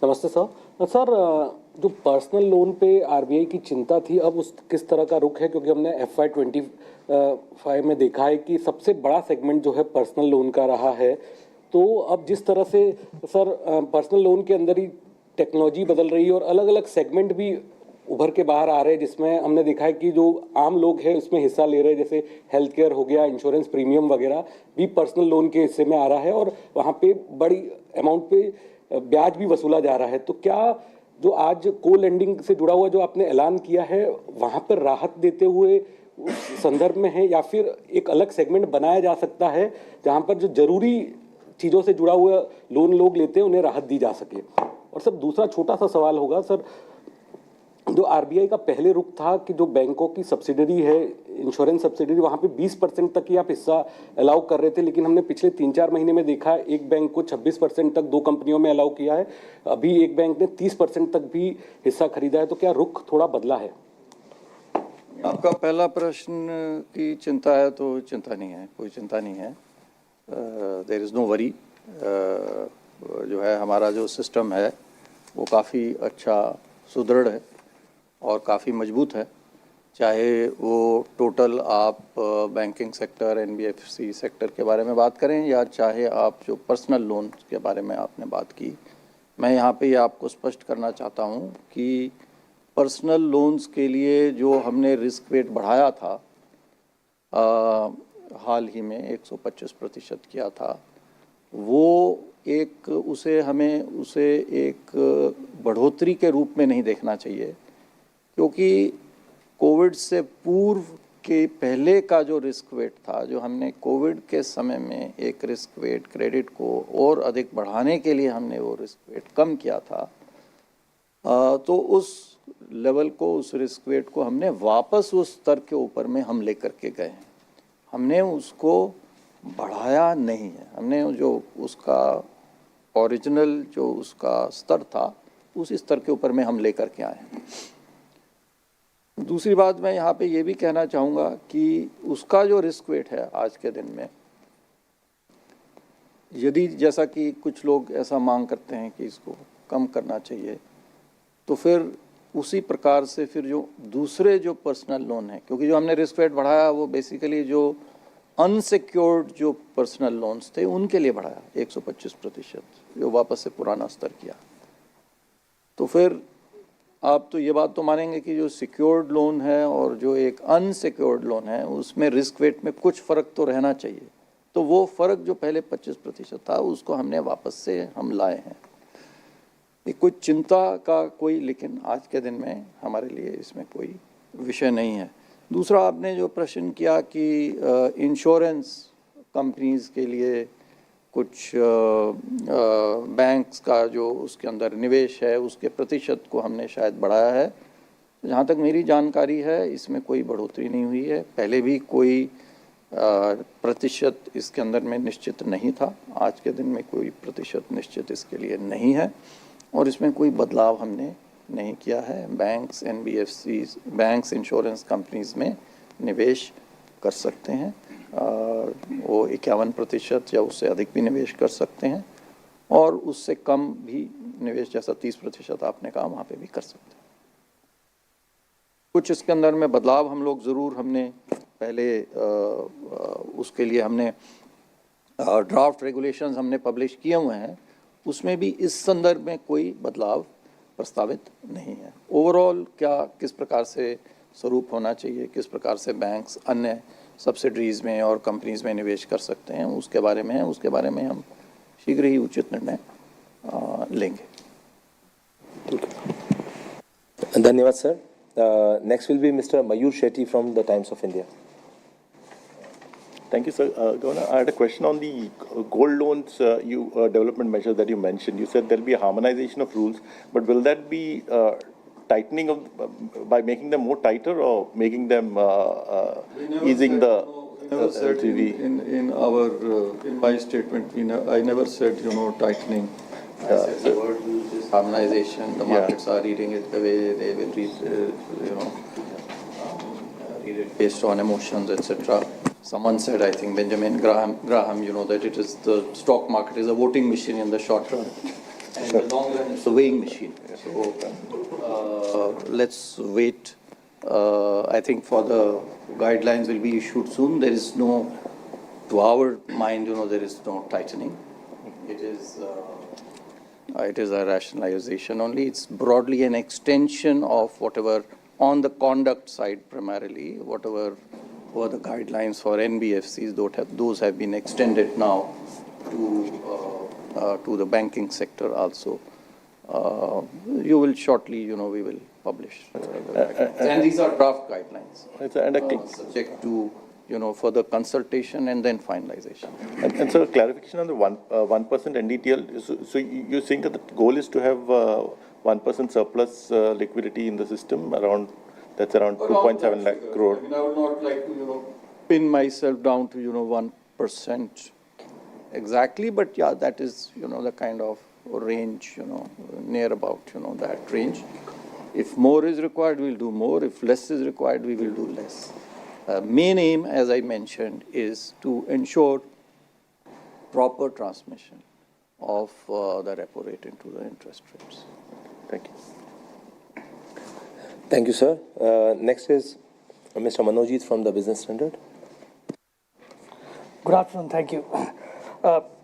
नमस्ते sir. Sir, जो पर्सनल लोन पे आरबीआई की चिंता थी, अब उस किस तरह का रुख है? क्योंकि हमने FY25 में देखा है कि सबसे बड़ा सेगमेंट जो है पर्सनल लोन का रहा है। तो अब जिस तरह से सर पर्सनल लोन के अंदर ही टेक्नोलॉजी बदल रही है और अलग अलग सेगमेंट भी उभर के बाहर आ रहे हैं, जिसमें हमने देखा है कि जो आम लोग हैं उसमें हिस्सा ले रहे हैं, जैसे हेल्थ केयर हो गया, इंश्योरेंस प्रीमियम वगैरह भी पर्सनल लोन के हिस्से में आ रहा है और वहाँ पे बड़ी अमाउंट पे ब्याज भी वसूला जा रहा है। तो क्या जो आज को लेंडिंग से जुड़ा हुआ जो आपने ऐलान किया है, वहाँ पर राहत देते हुए उस संदर्भ में है, या फिर एक अलग सेगमेंट बनाया जा सकता है जहाँ पर जो जरूरी चीज़ों से जुड़ा हुआ लोन लोग लेते हैं उन्हें राहत दी जा सके? और सर दूसरा छोटा सा सवाल होगा सर, जो आरबीआई का पहले रुख था कि जो बैंकों की सब्सिडरी है, इंश्योरेंस सब्सिडरी, वहाँ पे 20% तक ही आप हिस्सा अलाउ कर रहे थे, लेकिन हमने पिछले 3-4 महीने में देखा है एक बैंक को 26% तक 2 कंपनियों में अलाउ किया है, अभी एक बैंक ने 30% तक भी हिस्सा खरीदा है। तो क्या रुख थोड़ा बदला है? आपका पहला प्रश्न की चिंता है, तो चिंता नहीं है, कोई चिंता नहीं है। There is no worry. जो है हमारा जो सिस्टम है वो काफ़ी अच्छा सुदृढ़ है और काफ़ी मजबूत है। चाहे वो टोटल आप बैंकिंग सेक्टर, एनबीएफसी सेक्टर के बारे में बात करें, या चाहे आप जो पर्सनल लोन के बारे में आपने बात की। मैं यहाँ पे ये आपको स्पष्ट करना चाहता हूँ कि पर्सनल लोन्स के लिए जो हमने रिस्क वेट बढ़ाया था हाल ही में 125% किया था, वो उसे एक बढ़ोतरी के रूप में नहीं देखना चाहिए, क्योंकि कोविड से पूर्व के पहले का जो रिस्क वेट था, जो हमने कोविड के समय में एक रिस्क वेट क्रेडिट को और अधिक बढ़ाने के लिए हमने वो रिस्क वेट कम किया था, तो उस लेवल को, उस रिस्क वेट को हमने वापस उस स्तर के ऊपर में हम लेकर के गए हैं। हमने उसको बढ़ाया नहीं है। हमने जो उसका ओरिजिनल जो उसका स्तर था, उस स्तर के ऊपर में हम लेकर के आए हैं। दूसरी बात मैं यहाँ पे ये भी कहना चाहूँगा कि उसका जो रिस्क वेट है आज के दिन में, यदि जैसा कि कुछ लोग ऐसा मांग करते हैं कि इसको कम करना चाहिए, तो फिर उसी प्रकार से फिर जो दूसरे जो पर्सनल लोन है, क्योंकि जो हमने रिस्क वेट बढ़ाया वो बेसिकली जो अनसिक्योर्ड जो पर्सनल लोन्स थे उनके लिए बढ़ाया 125%, जो वापस से पुराना स्तर किया। तो फिर आप तो ये बात तो मानेंगे कि जो सिक्योर्ड लोन है और जो एक अनसिक्योर्ड लोन है उसमें रिस्क वेट में कुछ फ़र्क तो रहना चाहिए। तो वो फ़र्क जो पहले 25% था उसको हमने वापस से हम लाए हैं। ये कोई चिंता का कोई, लेकिन आज के दिन में हमारे लिए इसमें कोई विषय नहीं है। दूसरा आपने जो प्रश्न किया कि इंश्योरेंस कंपनीज के लिए कुछ बैंक्स का जो उसके अंदर निवेश है उसके प्रतिशत को हमने शायद बढ़ाया है। जहाँ तक मेरी जानकारी है इसमें कोई बढ़ोतरी नहीं हुई है। पहले भी कोई प्रतिशत इसके अंदर में निश्चित नहीं था, आज के दिन में कोई प्रतिशत निश्चित इसके लिए नहीं है और इसमें कोई बदलाव हमने नहीं किया है। Banks, NBFCs, banks, insurance companies में निवेश कर सकते हैं, वो 51% या उससे अधिक भी निवेश कर सकते हैं और उससे कम भी निवेश, जैसा 30% आपने कहा, वहाँ पे भी कर सकते हैं। कुछ इसके अंदर में बदलाव हम लोग ज़रूर हमने पहले उसके लिए हमने ड्राफ्ट रेगुलेशंस हमने पब्लिश किए हुए हैं, उसमें भी इस संदर्भ में कोई बदलाव प्रस्तावित नहीं है। ओवरऑल क्या किस प्रकार से स्वरूप होना चाहिए, किस प्रकार से बैंक्स अन्य सब्सिडरीज में और कंपनीज में निवेश कर सकते हैं, उसके बारे में है, उसके बारे में हम शीघ्र ही उचित निर्णय लेंगे। धन्यवाद sir. Next will be Mr. Mayur Shetty from the Times of India. Thank you, sir. Governor, I had a question on the gold loans development measures that you mentioned. You said there will be a harmonization of rules, but will that be tightening of by making them more tighter or making them easing the LTV? In my statement, I never said tightening. I said the word used is harmonization. The markets are reading it the way they will read, read it based on emotions, etc. Someone said, I think Benjamin Graham, that it is the stock market is a voting machine in the short run, and in the long run it's a weighing machine. So let's wait. I think for the guidelines will be issued soon. There is no, to our mind, there is no tightening. It is a rationalization only. It's broadly an extension of whatever, on the conduct side primarily, whatever were the guidelines for NBFCs, those have been extended now to the banking sector also. You will shortly, we will publish. And these are draft guidelines, subject to further consultation and then finalization. And so clarification on the 1% NDTL. So you're saying that the goal is to have 1% surplus liquidity in the system around 2.7 lakh crore. I mean, I would not like to pin myself down to 1% exactly, but yeah, that is the kind of range near about that range. If more is required, we'll do more. If less is required, we will do less. Main aim, as I mentioned, is to ensure proper transmission of the repo rate into the interest rates. Thank you. Thank you, sir. Next is Mr. Manojit from the Business Standard. Good afternoon. Thank you.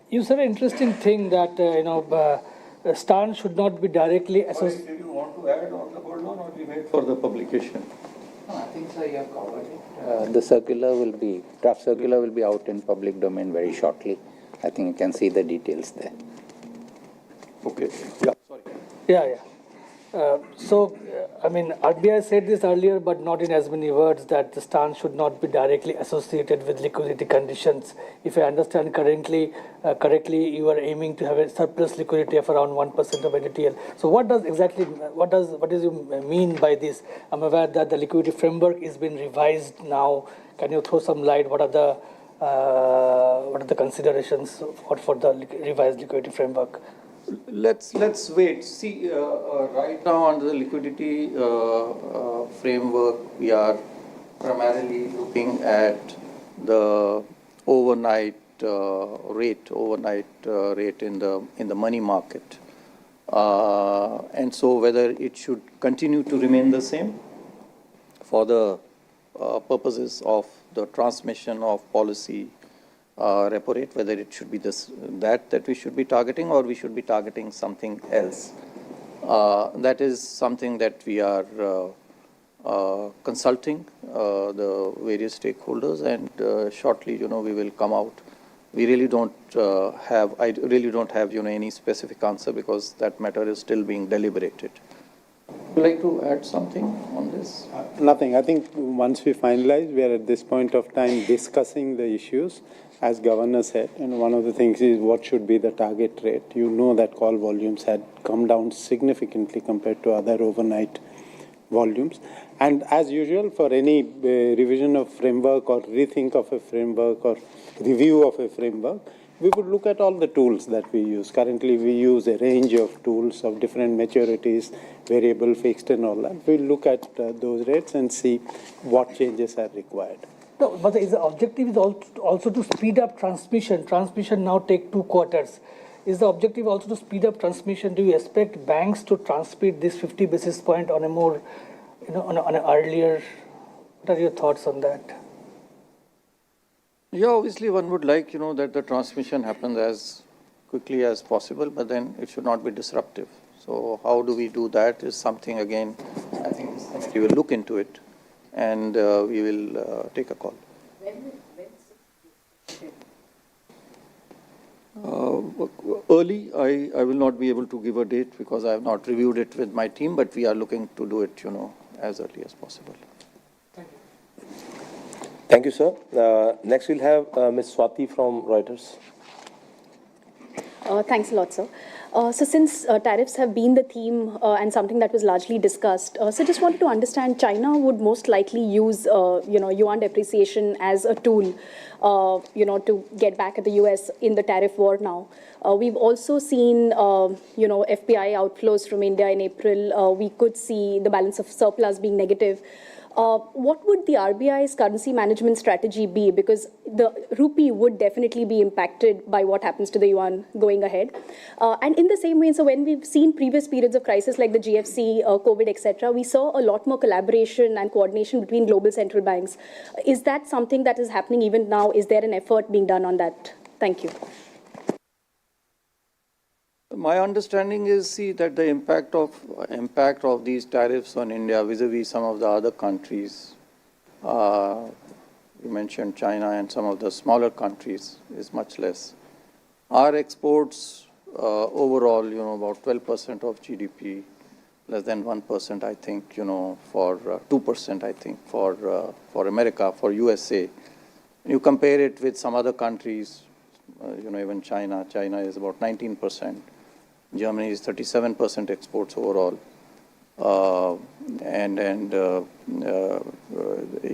You said an interesting thing that stance should not be directly associated. Did you want to add on the gold loan, or we wait for the publication? No, I think so. You have covered it. The draft circular will be out in public domain very shortly. I think you can see the details there. Okay. Yeah. Sorry. Yeah. RBI said this earlier, but not in as many words, that the stance should not be directly associated with liquidity conditions. If I understand correctly, you are aiming to have a surplus liquidity of around 1% of NDTL. So what does you mean by this? I'm aware that the liquidity framework is being revised now. Can you throw some light? What are the considerations for the revised liquidity framework? Let's wait. See, right now under the liquidity framework, we are primarily looking at the overnight rate in the money market, and so whether it should continue to remain the same for the purposes of the transmission of policy repo rate, whether it should be that we should be targeting, or we should be targeting something else. That is something that we are consulting the various stakeholders, and shortly, we will come out. I really don't have any specific answer, because that matter is still being deliberated. you like to add something on this? Nothing. I think once we finalize, we are at this point of time discussing the issues. As Governor said, and one of the things is what should be the target rate. You know that call volumes had come down significantly compared to other overnight volumes. And as usual, for any revision of framework or rethink of a framework or review of a framework, we would look at all the tools that we use. Currently, we use a range of tools of different maturities, variable, fixed, and all that. We'll look at those rates and see what changes are required. No, but the objective is also to speed up transmission. Transmission now take 2 quarters. Is the objective also to speed up transmission? Do you expect banks to transmit this 50 basis point on a more, on an earlier? What are your thoughts on that? Yeah, obviously one would like, that the transmission happens as quickly as possible, but then it should not be disruptive. So how do we do that is something, again, I think we will look into it and we will take a call. Early, I will not be able to give a date because I have not reviewed it with my team, but we are looking to do it, as early as possible. Thank you, sir. Next, we'll have Ms. Swati from Reuters. Thanks a lot, sir. So since tariffs have been the theme and something that was largely discussed, so just wanted to understand, China would most likely use, yuan depreciation as a tool, to get back at the US in the tariff war now. We've also seen, FPI outflows from India in April. We could see the balance of surplus being negative. What would the RBI's currency management strategy be? Because the rupee would definitely be impacted by what happens to the yuan going ahead. And in the same way, so when we've seen previous periods of crisis like the GFC, COVID, etc., we saw a lot more collaboration and coordination between global central banks. Is that something that is happening even now? Is there an effort being done on that? Thank you. My understanding is, that the impact of these tariffs on India vis-a-vis some of the other countries, you mentioned China and some of the smaller countries, is much less. Our exports overall, about 12% of GDP, less than 1%, I think, for 2%, I think, for America, for USA. You compare it with some other countries, even China. China is about 19%. Germany is 37% exports overall, and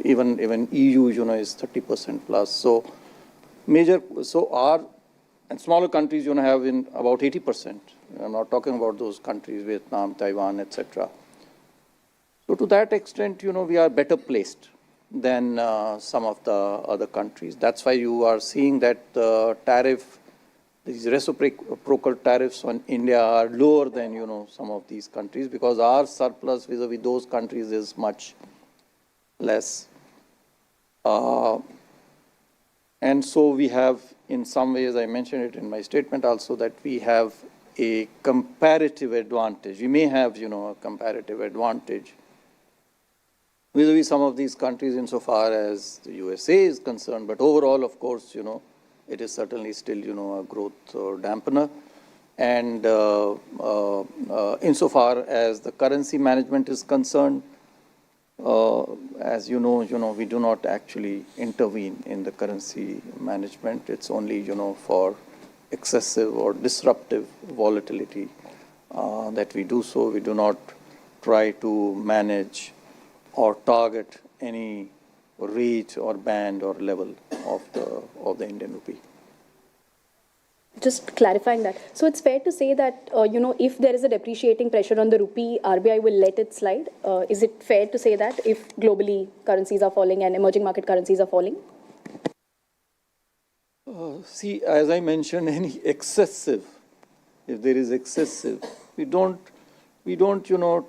even EU, is 30% plus. So our and smaller countries, have in about 80%. I'm not talking about those countries, Vietnam, Taiwan, etc. So to that extent, we are better placed than some of the other countries. That's why you are seeing that these reciprocal tariffs on India are lower than, some of these countries, because our surplus vis-a-vis those countries is much less. And so we have, in some ways, I mentioned it in my statement also, that we have a comparative advantage. We may have, a comparative advantage vis-a-vis some of these countries insofar as the USA is concerned. But overall, of course, it is certainly still, a growth dampener. And insofar as the currency management is concerned, as you know, we do not actually intervene in the currency management. It's only, for excessive or disruptive volatility that we do so. We do not try to manage or target any rate or band or level of the Indian rupee. Just clarifying that. So it's fair to say that, if there is a depreciating pressure on the rupee, RBI will let it slide. Is it fair to say that if globally currencies are falling and emerging market currencies are falling? See, as I mentioned, if there is excessive, we don't,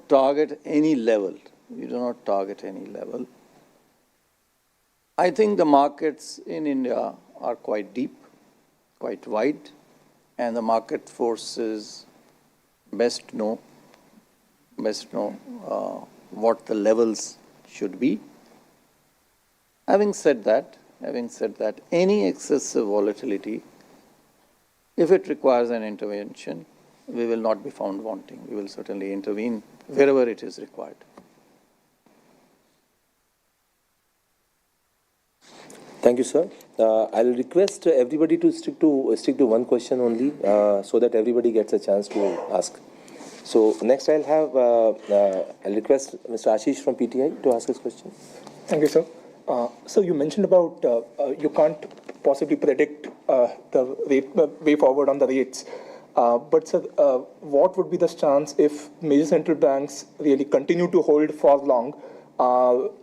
target any level. We do not target any level. I think the markets in India are quite deep, quite wide, and the market forces best know what the levels should be. Having said that, any excessive volatility, if it requires an intervention, we will not be found wanting. We will certainly intervene wherever it is required. Thank you, sir. I'll request everybody to stick to one question only, so that everybody gets a chance to ask. So next, I'll request Mr. Ashish from PTI to ask his question. Thank you, sir. So you mentioned about you can't possibly predict the way forward on the rates. But sir, what would be the stance if major central banks really continue to hold for long?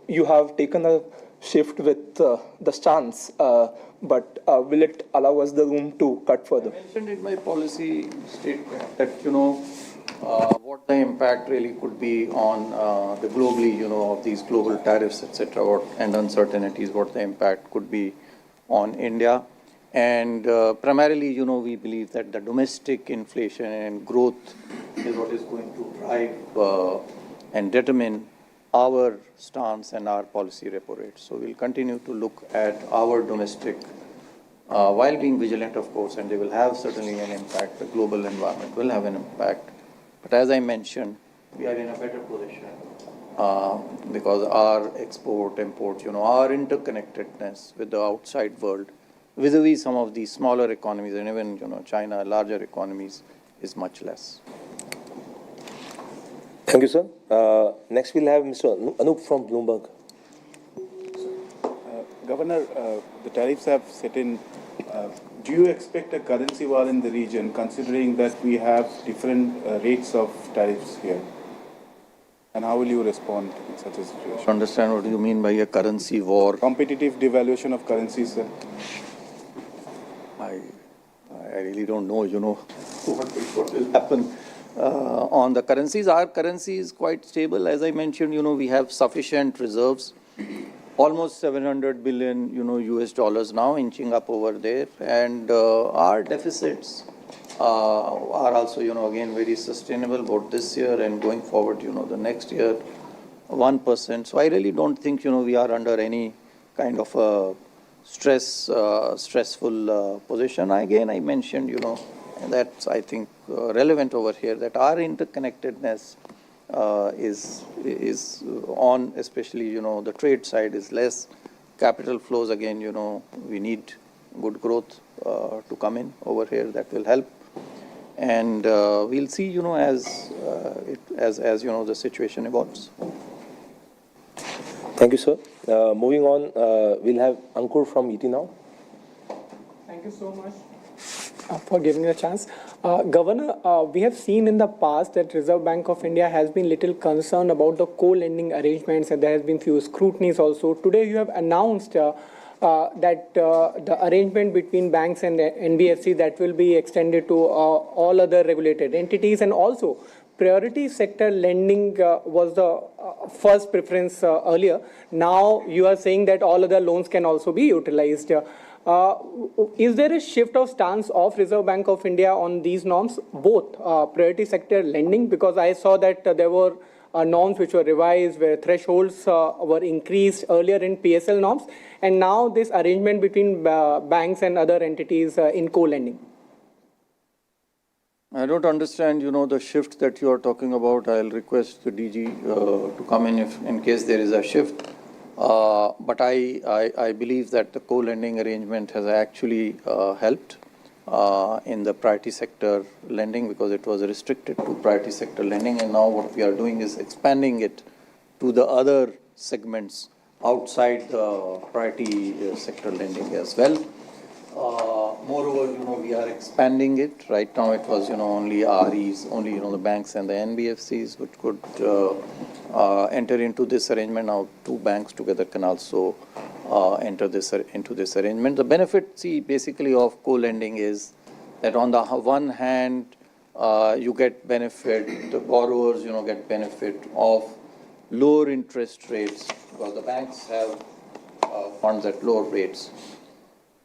You have taken a shift with the stance, but will it allow us the room to cut further? I mentioned in my policy statement that, what the impact really could be on the globally, of these global tariffs, etc., and uncertainties, what the impact could be on India. And primarily, we believe that the domestic inflation and growth is what is going to drive and determine our stance and our policy repo rate. So we'll continue to look at our domestic, while being vigilant, of course, and they will have certainly an impact. The global environment will have an impact. But as I mentioned, we are in a better position because our export, import, our interconnectedness with the outside world, vis-a-vis some of these smaller economies and even, China, larger economies, is much less. Thank you, sir. Next, we'll have Mr. Anup from Bloomberg. Governor, the tariffs have set in. Do you expect a currency war in the region, considering that we have different rates of tariffs here? And how will you respond in such a situation? To understand what you mean by a currency war. Competitive devaluation of currencies, sir. I really don't know, what will happen on the currencies. Our currency is quite stable. As I mentioned, we have sufficient reserves, almost 700 billion, US dollars now, inching up over there. And our deficits are also, again, very sustainable, both this year and going forward, the next year, 1%. So I really don't think, we are under any kind of a stressful position. Again, I mentioned, and that's, I think, relevant over here, that our interconnectedness is on, especially, the trade side is less. Capital flows, again, we need good growth to come in over here. That will help. And we'll see, as the situation evolves. Thank you, sir. Moving on, we'll have Ankur from ET Now. Thank you so much for giving me a chance. Governor, we have seen in the past that Reserve Bank of India has been little concerned about the co-lending arrangements, and there has been few scrutinies also. Today you have announced that the arrangement between banks and NBFC that will be extended to all other regulated entities, and also priority sector lending was the first preference earlier. Now you are saying that all other loans can also be utilized. Is there a shift of stance of Reserve Bank of India on these norms, both priority sector lending, because I saw that there were norms which were revised where thresholds were increased earlier in PSL norms, and now this arrangement between banks and other entities in co-lending? I don't understand, the shift that you are talking about. I'll request the DG to come in case there is a shift. But I believe that the co-lending arrangement has actually helped in the priority sector lending, because it was restricted to priority sector lending, and now what we are doing is expanding it to the other segments outside the priority sector lending as well. Moreover, we are expanding it. Right now it was, only REs, only, the banks and the NBFCs which could enter into this arrangement. Now 2 banks together can also enter into this arrangement. The benefit, basically of co-lending is that on the one hand, you get benefit, the borrowers, get benefit of lower interest rates, because the banks have funds at lower rates.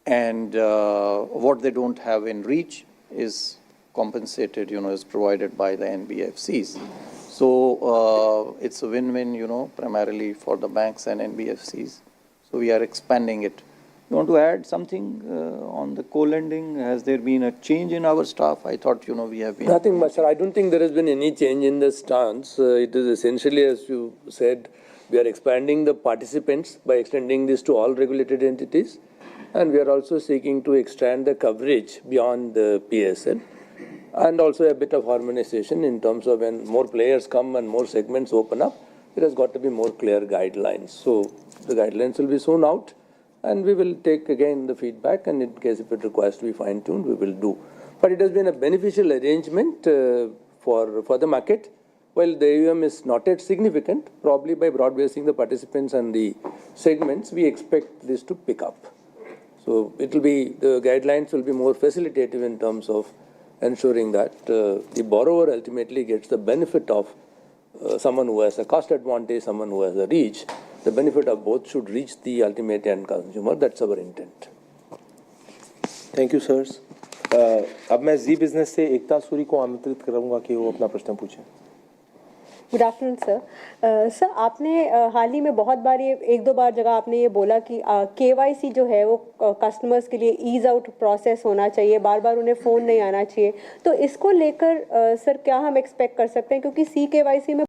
And what they don't have in reach is compensated, is provided by the NBFCs. So it's a win-win, primarily for the banks and NBFCs. So we are expanding it You want to add something on the co-lending? Has there been a change in our staff? I thought, we have been... Nothing much, sir. I don't think there has been any change in the stance. It is essentially, as you said, we are expanding the participants by extending this to all regulated entities. And we are also seeking to extend the coverage beyond the PSL. And also a bit of harmonization in terms of when more players come and more segments open up, there has got to be more clear guidelines. So the guidelines will be soon out. And we will take again the feedback, and in case if it requires to be fine-tuned, we will do. But it has been a beneficial arrangement for the market. While the AUM is not yet significant, probably by broad-basing the participants and the segments, we expect this to pick up. So it will be, the guidelines will be more facilitative in terms of ensuring that the borrower ultimately gets the benefit of someone who has a cost advantage, someone who has a reach. The benefit of both should reach the ultimate end consumer. That's our intent. Thank you, sirs. अब मैं जी business से एकता सूरी को आमंत्रित करूंगा कि वो अपना प्रश्न पूछें. Good afternoon sir. सर आपने हाल ही में बहुत बार एक दो बार जगह आपने ये बोला कि KYC जो है वो कस्टमर्स के लिए ईज आउट प्रोसेस होना चाहिए, बार बार उन्हें फ़ोन नहीं आना चाहिए. तो इसको लेकर सर क्या हम एक्सपेक्ट कर सकते हैं, क्योंकि CKYC में